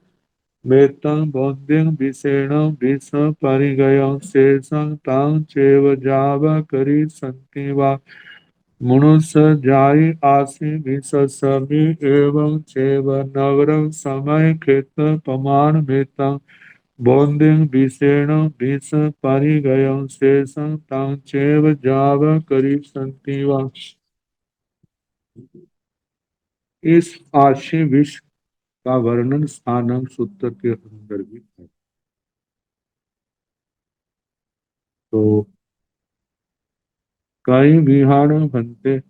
मेतं बोधिं विषेण विष परिगयं शेषं तं चेव जाव करी संति वा मनुष्य जाई आसी विष सवि एवं चेव नवरंग समय खेत पमान मेतं बोधिं विषेण विष परिगयं शेषं तं चेव जाव करी संति वा। इस आशी विष का वर्णन स्थानंग सूत्र के अंदर भी है। तो कई विहाण बनते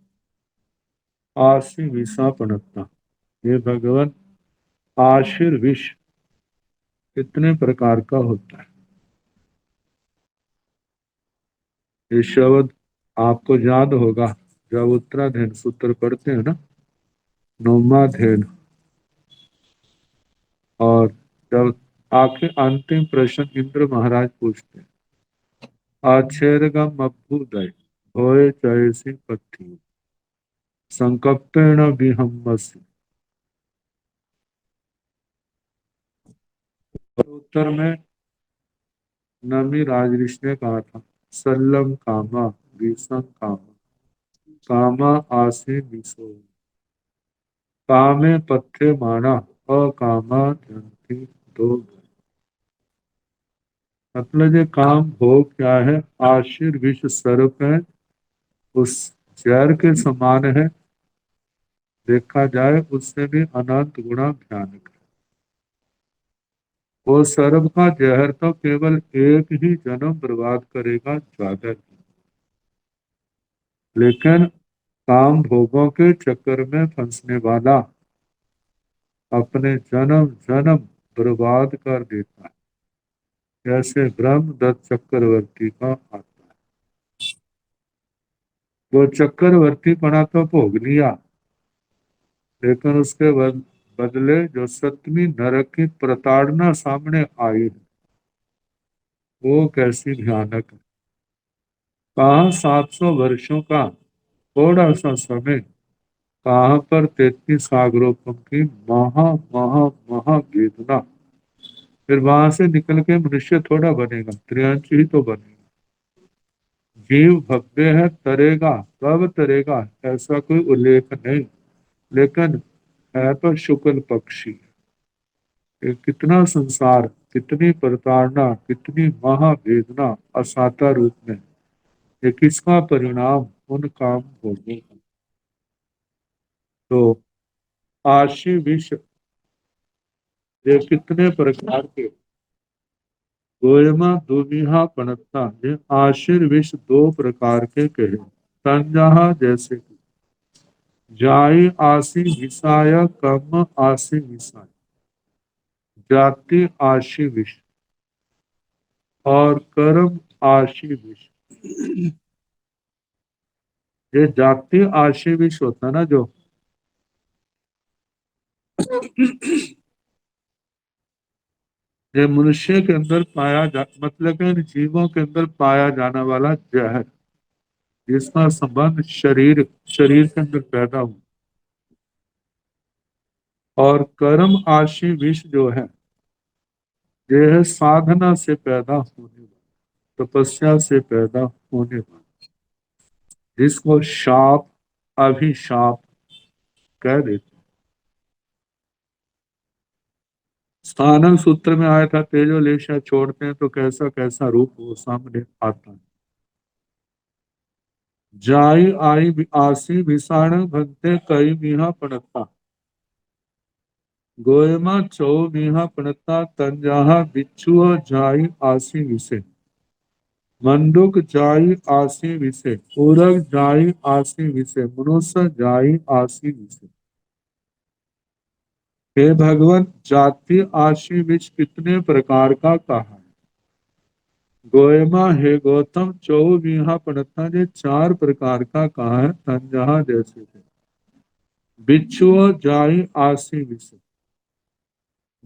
आशी विषापनता, ये भगवान आशीर विष कितने प्रकार का होता है। ये शब्द आपको याद होगा जब उत्तराधीन सूत्र पढ़ते हैं ना, नौमाध्ययन, और जब आखिर अंतिम प्रश्न इंद्र महाराज पूछते हैं आच्छेरगम अभ्युदय होए जयसी पथि संकप्पेण विहम्मसि, उत्तर में नमी राज ऋषि ने कहा था सल्लम कामा विषम कामा कामा आसे विषो कामे पथ्य माना अकामा जंती दो। मतलब ये काम भोग क्या है, आशीर विष सर्प है, उस जहर के समान है, देखा जाए उससे भी अनंत गुणा भयानक है। वो सर्प का जहर तो केवल एक ही जन्म बर्बाद करेगा, ज्यादा नहीं। लेकिन काम भोगों के चक्कर में फंसने वाला अपने जन्म जन्म बर्बाद कर देता है। जैसे ब्रह्मदत्त चक्रवर्ती का आता है, वो चक्रवर्ती पना तो भोग लिया, लेकिन उसके बदले जो सतवीं नरक की प्रताड़ना सामने आई वो कैसी भयानक है। कहाँ 700 वर्षों का थोड़ा सा समय, कहाँ पर 33 सागरों की महा महा महा वेदना। फिर वहां से निकल के मनुष्य थोड़ा बनेगा, त्रियांश ही तो बनेगा। जीव भव्य है, तरेगा, कब तरेगा ऐसा कोई उल्लेख नहीं, लेकिन है तो शुक्ल पक्षी। ये कितना संसार, कितनी प्रताड़ना, कितनी महावेदना असाता रूप में, ये किसका परिणाम, उन काम भोगों का। तो आशी विष ये कितने प्रकार के, गोयमा दुमिहा पनत्ता, ये आशीर विष दो प्रकार के कहे। संजहा जैसे कि जाई आशी विषाय कम आशी विषाय, जाति आशी विष और कर्म आशी विष। ये जाति आशी विष होता है ना, जो ये मनुष्य के अंदर पाया जा, मतलब कि इन जीवों के अंदर पाया जाने वाला जहर, जिसका संबंध शरीर शरीर के अंदर पैदा हुआ। और कर्म आशी विष जो है, ये है साधना से पैदा होने वाला, तपस्या से पैदा होने वाला, जिसको शाप अभिशाप कह देते। स्थानक सूत्र में आया था, तेजो लेशा छोड़ते हैं तो कैसा कैसा रूप वो सामने आता है। जाई आई आसी विषाण भगते कई मीहा पड़ता, गोयमा चौ मीहा पड़ता तन जहा बिच्छू जाई आसी विसे, मंडूक जाई आसी विसे, उरग जाई आसी विसे, मनुष्य जाई आसी विसे। हे भगवान, जाति आशी विच कितने प्रकार का कहा है। गोयमा हे गौतम चौ मीहा पड़ता ने चार प्रकार का कहा है, तन जहा जैसे थे। बिच्छू जाई आसी विसे,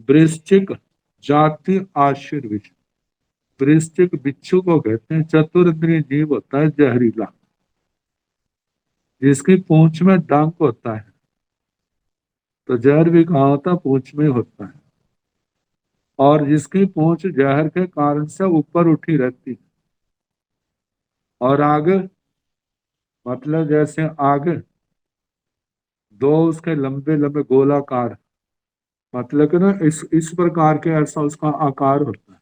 वृश्चिक जाति आशीर विष। वृश्चिक बिच्छू को कहते हैं, चतुर्द्रीय जीव होता है, जहरीला, जिसकी पूंछ में डंक होता है। तो जहर भी कहाँ होता है? पूंछ में होता है। और जिसकी पूंछ जहर के कारण से ऊपर उठी रहती है, और आगे मतलब जैसे आगे दो उसके लंबे लंबे गोलाकार, मतलब कि ना इस प्रकार के ऐसा उसका आकार होता है।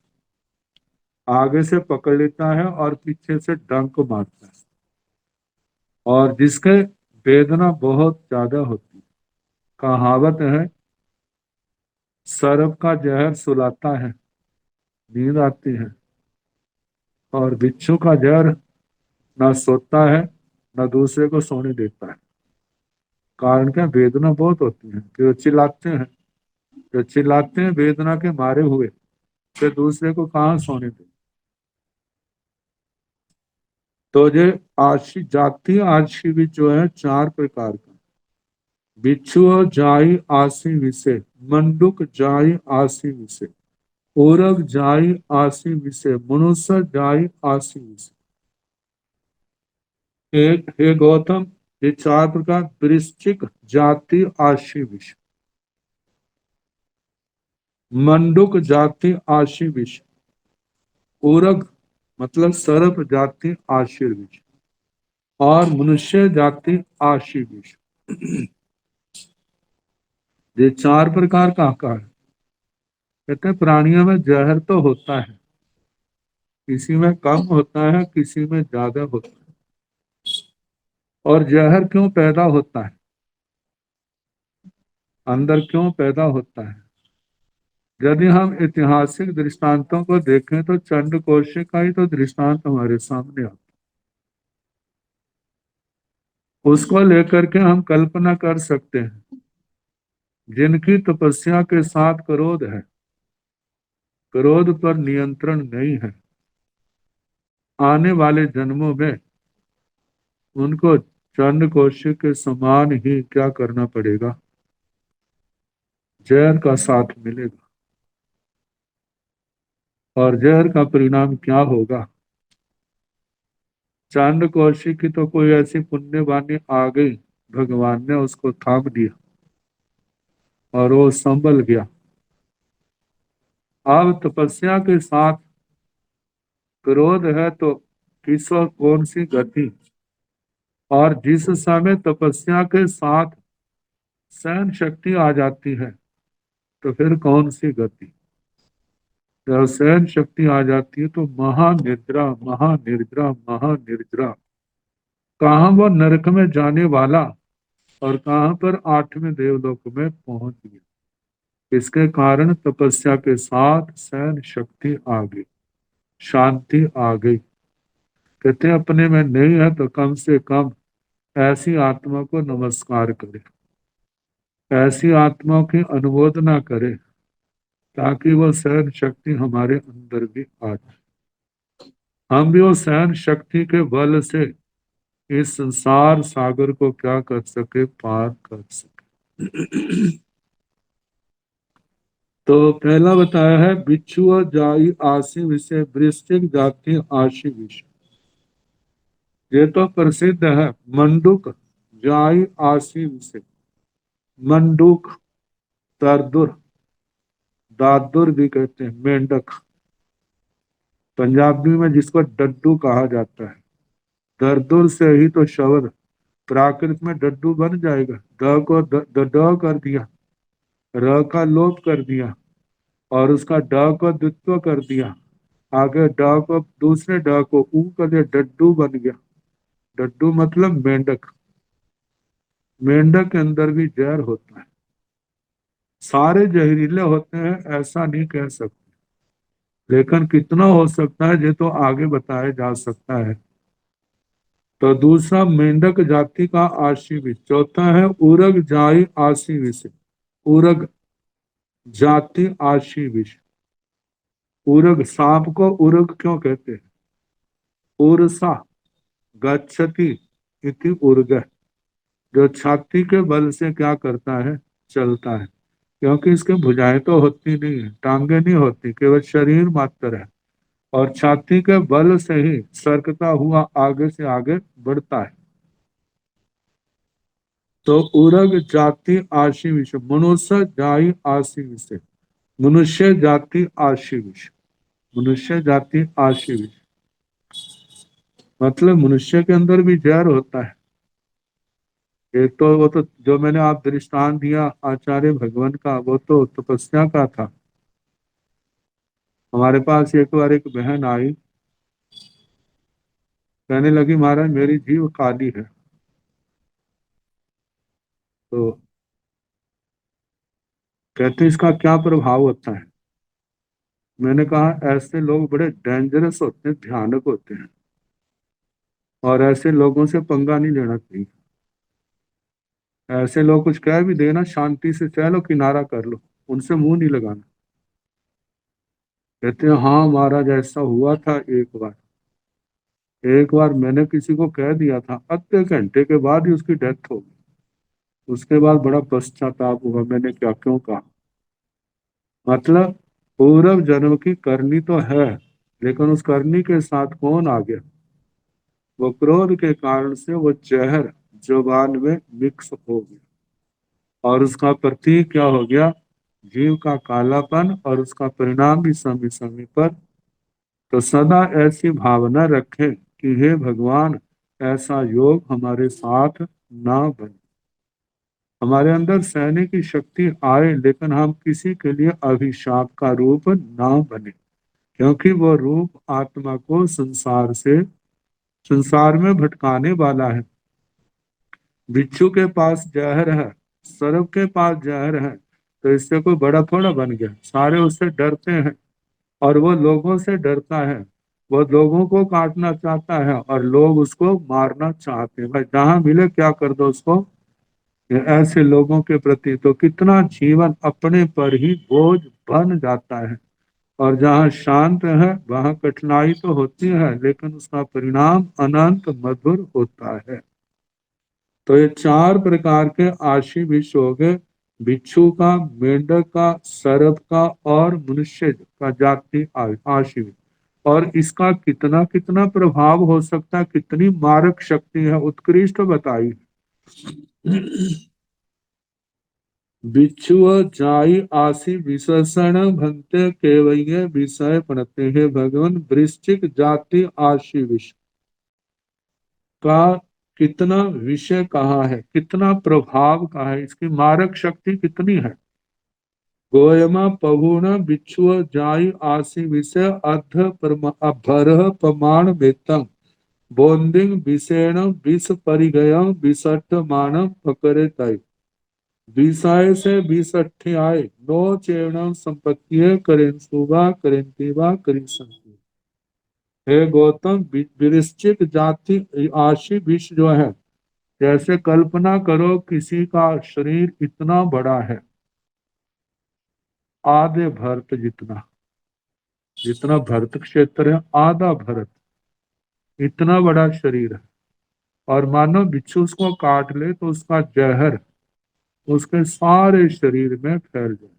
आगे से पकड़ लेता है और पीछे से डंक मारता है, और जिसके वेदना बहुत ज्यादा होती है। कहावत है, सर्प का जहर सुलाता है, नींद आती है, और बिच्छू का जहर ना सोता है ना दूसरे को सोने देता है। कारण क्या? वेदना बहुत होती है, कि वो चिल्लाते हैं, जो चिल्लाते हैं वेदना के मारे हुए, फिर दूसरे को कहाँ सोने दे। तो ये आशी जाति आशी भी जो है चार प्रकार का। बिच्छू जाई आसी विसे, मंडुक जाई आसी विसे, ओरग जाई आसी विसे, मनुष्य जाई आसी विसे। एक हे गौतम, ये चार प्रकार वृश्चिक जाति आशी विष, मंडुक जाति आशी विष, ओरग मतलब सर्प जाति आशीर विष, और मनुष्य जाति आशी विष। ये चार प्रकार का आकार है। कहते हैं प्राणियों में जहर तो होता है, किसी में कम होता है, किसी में ज्यादा होता है। और जहर क्यों पैदा होता है, अंदर क्यों पैदा होता है? यदि हम ऐतिहासिक दृष्टांतों को देखें तो चंड कौशिक का ही तो दृष्टांत हमारे सामने आता है। उसको लेकर के हम कल्पना कर सकते हैं, जिनकी तपस्या के साथ क्रोध है, क्रोध पर नियंत्रण नहीं है, आने वाले जन्मों में उनको चंड कौशिक के समान ही क्या करना पड़ेगा? जहर का साथ मिलेगा। और जहर का परिणाम क्या होगा? चांड कौशिक की तो कोई ऐसी पुण्य वाणी आ गई, भगवान ने उसको थाम दिया और वो संभल गया। अब तपस्या के साथ क्रोध है तो किस और कौन सी गति? और जिस समय तपस्या के साथ सहन शक्ति आ जाती है तो फिर कौन सी गति? जब सहन शक्ति आ जाती है तो महानिद्रा महानिद्रा महानिद्रा। कहाँ वो नरक में जाने वाला, और कहाँ पर आठवें देवलोक में पहुंच गया। इसके कारण तपस्या के साथ सहन शक्ति आ गई, शांति आ गई। कहते हैं अपने में नहीं है तो कम से कम ऐसी आत्मा को नमस्कार करें, ऐसी आत्मा की अनुमोदना करें, ताकि वो सहन शक्ति हमारे अंदर भी आ जाए, हम भी वो सहन शक्ति के बल से इस संसार सागर को क्या कर सके? पार कर सके। तो पहला बताया है, बिच्छू जाई आशी विषय, वृश्चिक जाति आशी विषय। ये तो प्रसिद्ध है। मंडूक जाई आशी विषय, मंडूक तरदुर दादुर भी कहते हैं, मेंढक। पंजाबी में जिसको डड्डू कहा जाता है। दरदुर से ही तो शब्द प्राकृत में डड्डू बन जाएगा। द को ड कर दिया, र का लोप कर दिया, और उसका ड को द्वित्व कर दिया, आगे ड को दूसरे ड को ऊ कर दिया, डड्डू बन गया। डड्डू मतलब मेंढक। मेंढक के अंदर भी जहर होता है। सारे जहरीले होते हैं ऐसा नहीं कह सकते, लेकिन कितना हो सकता है ये तो आगे बताया जा सकता है। तो दूसरा मेंढक जाति का आशीवी। चौथा है उरग जाई आशीवी से। उरग जाति आशीवी। उरग, सांप को उरग क्यों कहते हैं? उर्सा गच्छति इति उर्ग। जो छाती के बल से क्या करता है? चलता है। क्योंकि इसके भुजाएं तो होती नहीं है, टांगे नहीं होती, केवल शरीर मात्र है, और छाती के बल से ही सरकता हुआ आगे से आगे बढ़ता है। तो उरग जाति आशीविश। मनुष्य जाई आशीविश। मनुष्य जाति आशीविश। मनुष्य जाति आशीविश मतलब मनुष्य के अंदर भी जहर होता है। एक तो वो तो जो मैंने आप दृष्टांत दिया आचार्य भगवान का, वो तो तपस्या का था। हमारे पास एक बार एक बहन आई, कहने लगी महाराज मेरी जीभ काली है। तो कहते इसका क्या प्रभाव होता है? मैंने कहा ऐसे लोग बड़े डेंजरस होते हैं, भयानक होते हैं, और ऐसे लोगों से पंगा नहीं लेना चाहिए। ऐसे लोग कुछ कह भी देना, शांति से चलो किनारा कर लो, उनसे मुंह नहीं लगाना। कहते हैं हाँ महाराज ऐसा हुआ था एक बार। एक बार मैंने किसी को कह दिया था, आधे घंटे के बाद ही उसकी डेथ हो गई। उसके बाद बड़ा पश्चाताप हुआ, मैंने क्या क्यों कहा। मतलब पूर्व जन्म की करनी तो है, लेकिन उस करनी के साथ कौन आ गया? वो क्रोध के कारण से वो जहर जुबान में मिक्स हो गया, और उसका प्रतीक क्या हो गया? जीव का कालापन, और उसका परिणाम भी समय समय पर। तो सदा ऐसी भावना रखें कि हे भगवान, ऐसा योग हमारे साथ ना बने। हमारे अंदर सहने की शक्ति आए, लेकिन हम किसी के लिए अभिशाप का रूप ना बने, क्योंकि वो रूप आत्मा को संसार में भटकाने वाला है। बिच्छू के पास जहर है, सर्प के पास जहर है, तो इससे कोई बड़ा थोड़ा बन गया। सारे उससे डरते हैं, और वो लोगों से डरता है। वो लोगों को काटना चाहता है, और लोग उसको मारना चाहते हैं। भाई जहां मिले क्या कर दो उसको। ये ऐसे लोगों के प्रति तो कितना जीवन अपने पर ही बोझ बन जाता है। और जहाँ शांत है वहाँ कठिनाई तो होती है, लेकिन उसका परिणाम अनंत मधुर होता है। तो ये चार प्रकार के आशी विष हो गए। बिच्छू का, मेंढक का, सर्प का, और मनुष्य का जाति आशी विष। और इसका कितना कितना प्रभाव हो सकता है, कितनी मारक शक्ति है, उत्कृष्ट बताई। बिच्छू जाई आसी विशेषण भंते केवय विषय पढ़ते हैं। भगवान वृश्चिक जाति आशी विष का कितना विषय कहा है, कितना प्रभाव कहा है, इसकी मारक शक्ति कितनी है। गोयमा पहुण बिच्छुअ जाई आसी विषय अभर प्रमाण बेतम बोंदिंग विषेण विष परिगय विषट मानम पकड़े तय। विषय से विषठ आए नो चेवण संपत्ति करें सुबह करें देवा करें संति। हे गौतम, वृश्चिक जाति आशी विष जो है, जैसे कल्पना करो किसी का शरीर इतना बड़ा है, आधे भरत जितना, जितना भरत क्षेत्र है आधा भरत, इतना बड़ा शरीर है। और मानो बिच्छू उसको काट ले तो उसका जहर उसके सारे शरीर में फैल जाए।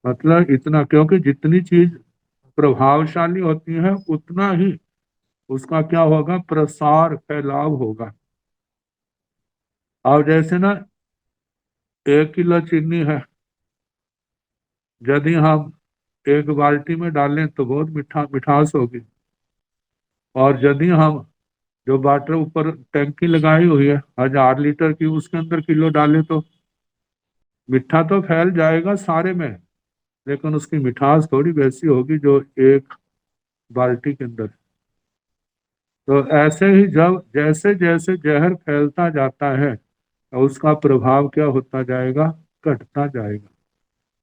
मतलब इतना, क्योंकि जितनी चीज प्रभावशाली होती है उतना ही उसका क्या होगा? प्रसार, फैलाव होगा। और जैसे ना 1 किलो चीनी है, यदि हम एक बाल्टी में डालें तो बहुत मिठास होगी, और यदि हम जो वाटर ऊपर टंकी लगाई हुई है 1000 लीटर की, उसके अंदर किलो डालें तो मीठा तो फैल जाएगा सारे में, लेकिन उसकी मिठास थोड़ी वैसी होगी जो एक बाल्टी के अंदर। तो ऐसे ही जब जैसे जैसे जहर फैलता जाता है, उसका प्रभाव क्या होता जाएगा, घटता जाएगा।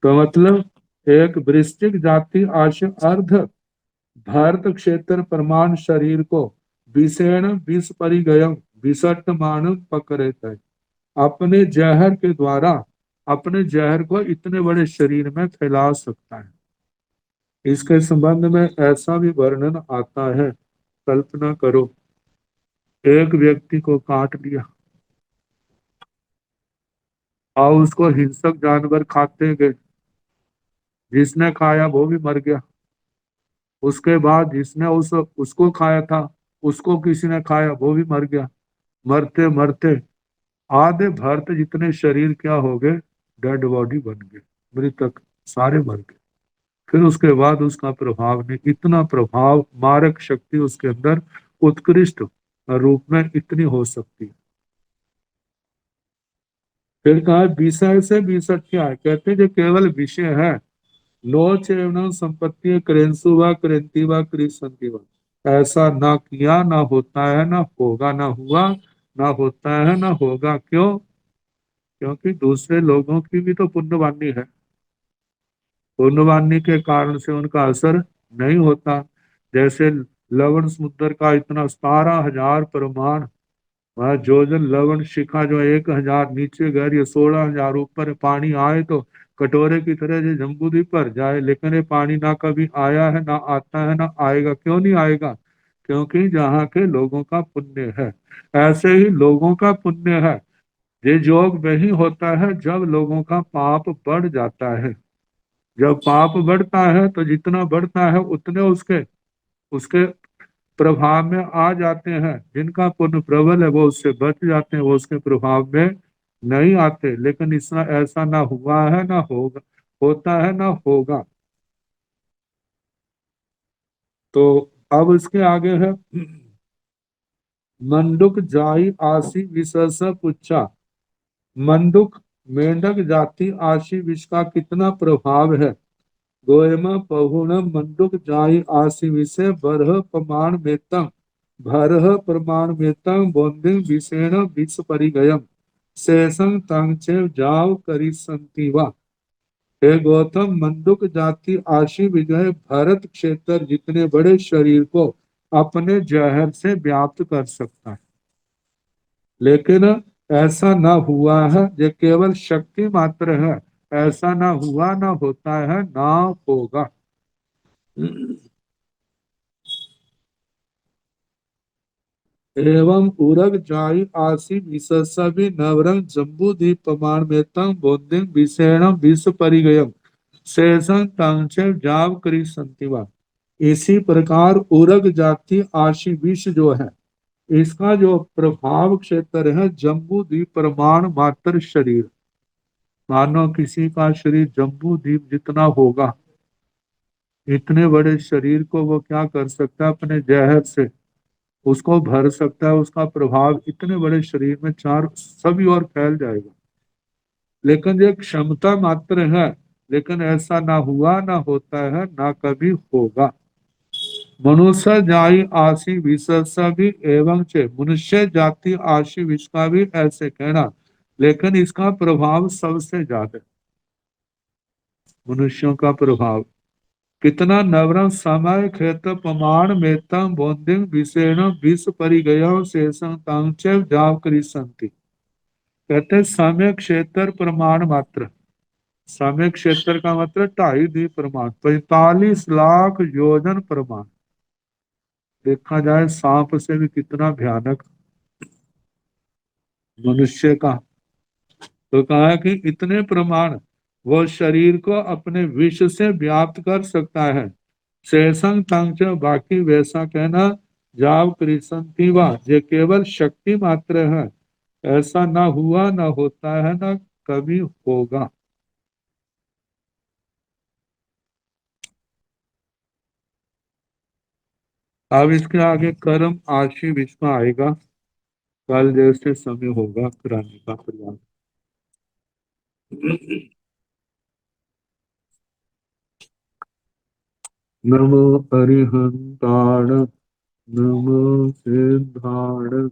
तो मतलब एक वृश्चिक जाति आश अर्ध भारत क्षेत्र प्रमाण शरीर को विषेण विष परिगयम विषट मानव पकड़े थे। अपने जहर के द्वारा अपने जहर को इतने बड़े शरीर में फैला सकता है। इसके संबंध में ऐसा भी वर्णन आता है, कल्पना करो एक व्यक्ति को काट लिया और उसको हिंसक जानवर खाते गए, जिसने खाया वो भी मर गया। उसके बाद जिसने उसको खाया था, उसको किसी ने खाया, वो भी मर गया। मरते मरते आधे भारत जितने शरीर क्या हो गए, डेड बॉडी बन गए, मृतक सारे मर गए। फिर उसके बाद उसका प्रभाव ने इतना प्रभाव, मारक शक्ति उसके अंदर उत्कृष्ट रूप में इतनी हो सकती है। फिर कहा विषय से विषय क्या है, कहते हैं जो केवल विषय है, नो चेवनम संपत्ति करेंसु व करेंती व कृषंति व, ऐसा ना किया ना होता है, ना होगा ना हुआ, ना होता है ना होगा। क्यों? क्योंकि दूसरे लोगों की भी तो पुण्यवानी है, पुण्यवानी के कारण से उनका असर नहीं होता। जैसे लवण समुद्र का इतना 17,000 परमाणु, वह जो लवण शिखा जो 1,000 नीचे गहरी, 16,000 ऊपर पानी आए तो कटोरे की तरह जो जम्बूद्वीप पर जाए, लेकिन ये पानी ना कभी आया है, ना आता है, ना आएगा। क्यों नहीं आएगा? क्योंकि जहाँ के लोगों का पुण्य है। ऐसे ही लोगों का पुण्य है, ये योग वही होता है जब लोगों का पाप बढ़ जाता है। जब पाप बढ़ता है तो जितना बढ़ता है उतने उसके उसके प्रभाव में आ जाते हैं। जिनका पुण्य प्रबल है वो उससे बच जाते हैं, वो उसके प्रभाव में नहीं आते। लेकिन इसका ऐसा ना हुआ है ना होगा, होता है ना होगा। तो अब इसके आगे है मंडुक जाई आसी विशेष पुच्छा। मंडुक मेंढक जाति आशी विष का कितना प्रभाव है। गोयमा पहुण मंडुक जाई आसी विषय बरह प्रमाण मेतम भरह प्रमाण मेतम बोंदिंग विषेण विष परिगयम शेषं तंचेव जाव करी संतिवा। हे गौतम, मंडुक जाति आशी विजय भरत क्षेत्र जितने बड़े शरीर को अपने जहर से व्याप्त कर सकता है, लेकिन ऐसा ना हुआ है। ये केवल शक्ति मात्र है, ऐसा ना हुआ, ना होता है, ना होगा। एवं उरग जाई आसी विशेषभि नवरंग जम्बू द्वीप प्रमाण में तंग बोधिंग विषेणम विष परिगयम शेषं तंचे जाव करी संतिवा। इसी प्रकार उरग जाति आशी विष जो है, इसका जो प्रभाव क्षेत्र है जम्बू द्वीप प्रमाण मात्र शरीर। मानो किसी का शरीर जम्बू द्वीप जितना होगा, इतने बड़े शरीर को वो क्या कर सकता है, अपने जहर से उसको भर सकता है। उसका प्रभाव इतने बड़े शरीर में चार सभी ओर फैल जाएगा। लेकिन ये क्षमता मात्र है, लेकिन ऐसा ना हुआ, ना होता है, ना कभी होगा। मनुष्य जाति आशी विशेष भी एवं चे मनुष्य जाति आशी विष का भी ऐसे कहना, लेकिन इसका प्रभाव सबसे ज्यादा मनुष्यों का प्रभाव कितना। नवरम समय क्षेत्र प्रमाण मेतम बोधिंग विषेण विष परिगय शेषं तांचव जाव करी संति। कहते समय क्षेत्र प्रमाण मात्र, समय क्षेत्र का मतलब 2.5 प्रमाण, 45 लाख योजन प्रमाण। देखा जाए सांप से भी कितना भयानक मनुष्य का। तो कहा कि इतने प्रमाण वो शरीर को अपने विष से व्याप्त कर सकता है। शेषंग तंच, बाकी वैसा कहना जाव कृष्णवा, ये केवल शक्ति मात्र है, ऐसा ना हुआ, ना होता है, ना कभी होगा। अब इसके आगे कर्म आशी विश्व आएगा, कल जैसे समय होगा कराने का प्रयास। नमो अरिहंताण, नमो सिद्धाण,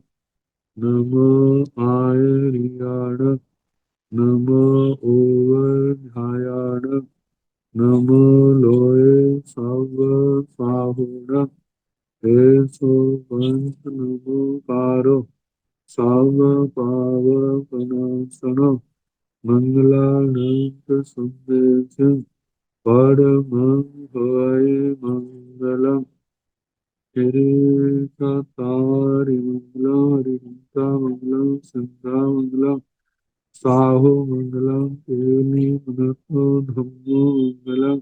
नमो आयर्याण, नमो ओवध्यायाण, नमो लोये सव साहुण, एसो वंश नमोकारो सव पावकनाशन, मंगलानंद संदेश परमं हवै मंगलम्। किरीटारिमंगलम् हरिहंतामंगलम् सिद्धामंगलम् साहुमंगलम् केली मनतो धम्मो मंगलम्।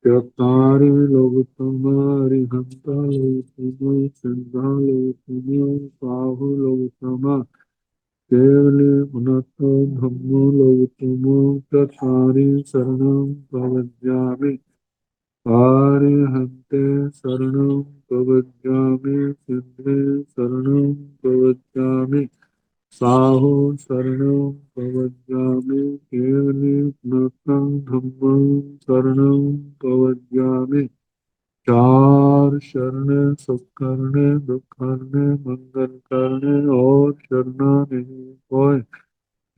चत्तारि लोकोत्तमा हरिहंता लोकोत्तमा सिद्धा लोकोत्तमा साहु लोकोत्तमा केवली मनतो धम्मो लोकोत्तमा। चत्तारि शरणं प्रपद्यामि, आर्यहन्ते शरणं प्रपद्यामि, सिद्धे शरणं प्रपद्यामि, साहु शरणं प्रपद्यामि, केवली पुनः धम्मं शरणं प्रपद्यामि। चार शरण सुख करने दुख करने मंगल करने और शरणा नहीं कोय,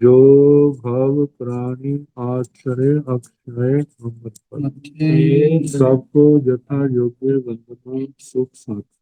जो भव प्राणी आश्रय अक्षय अमृत। सबको यथा योग्य वंदना सुख साथ।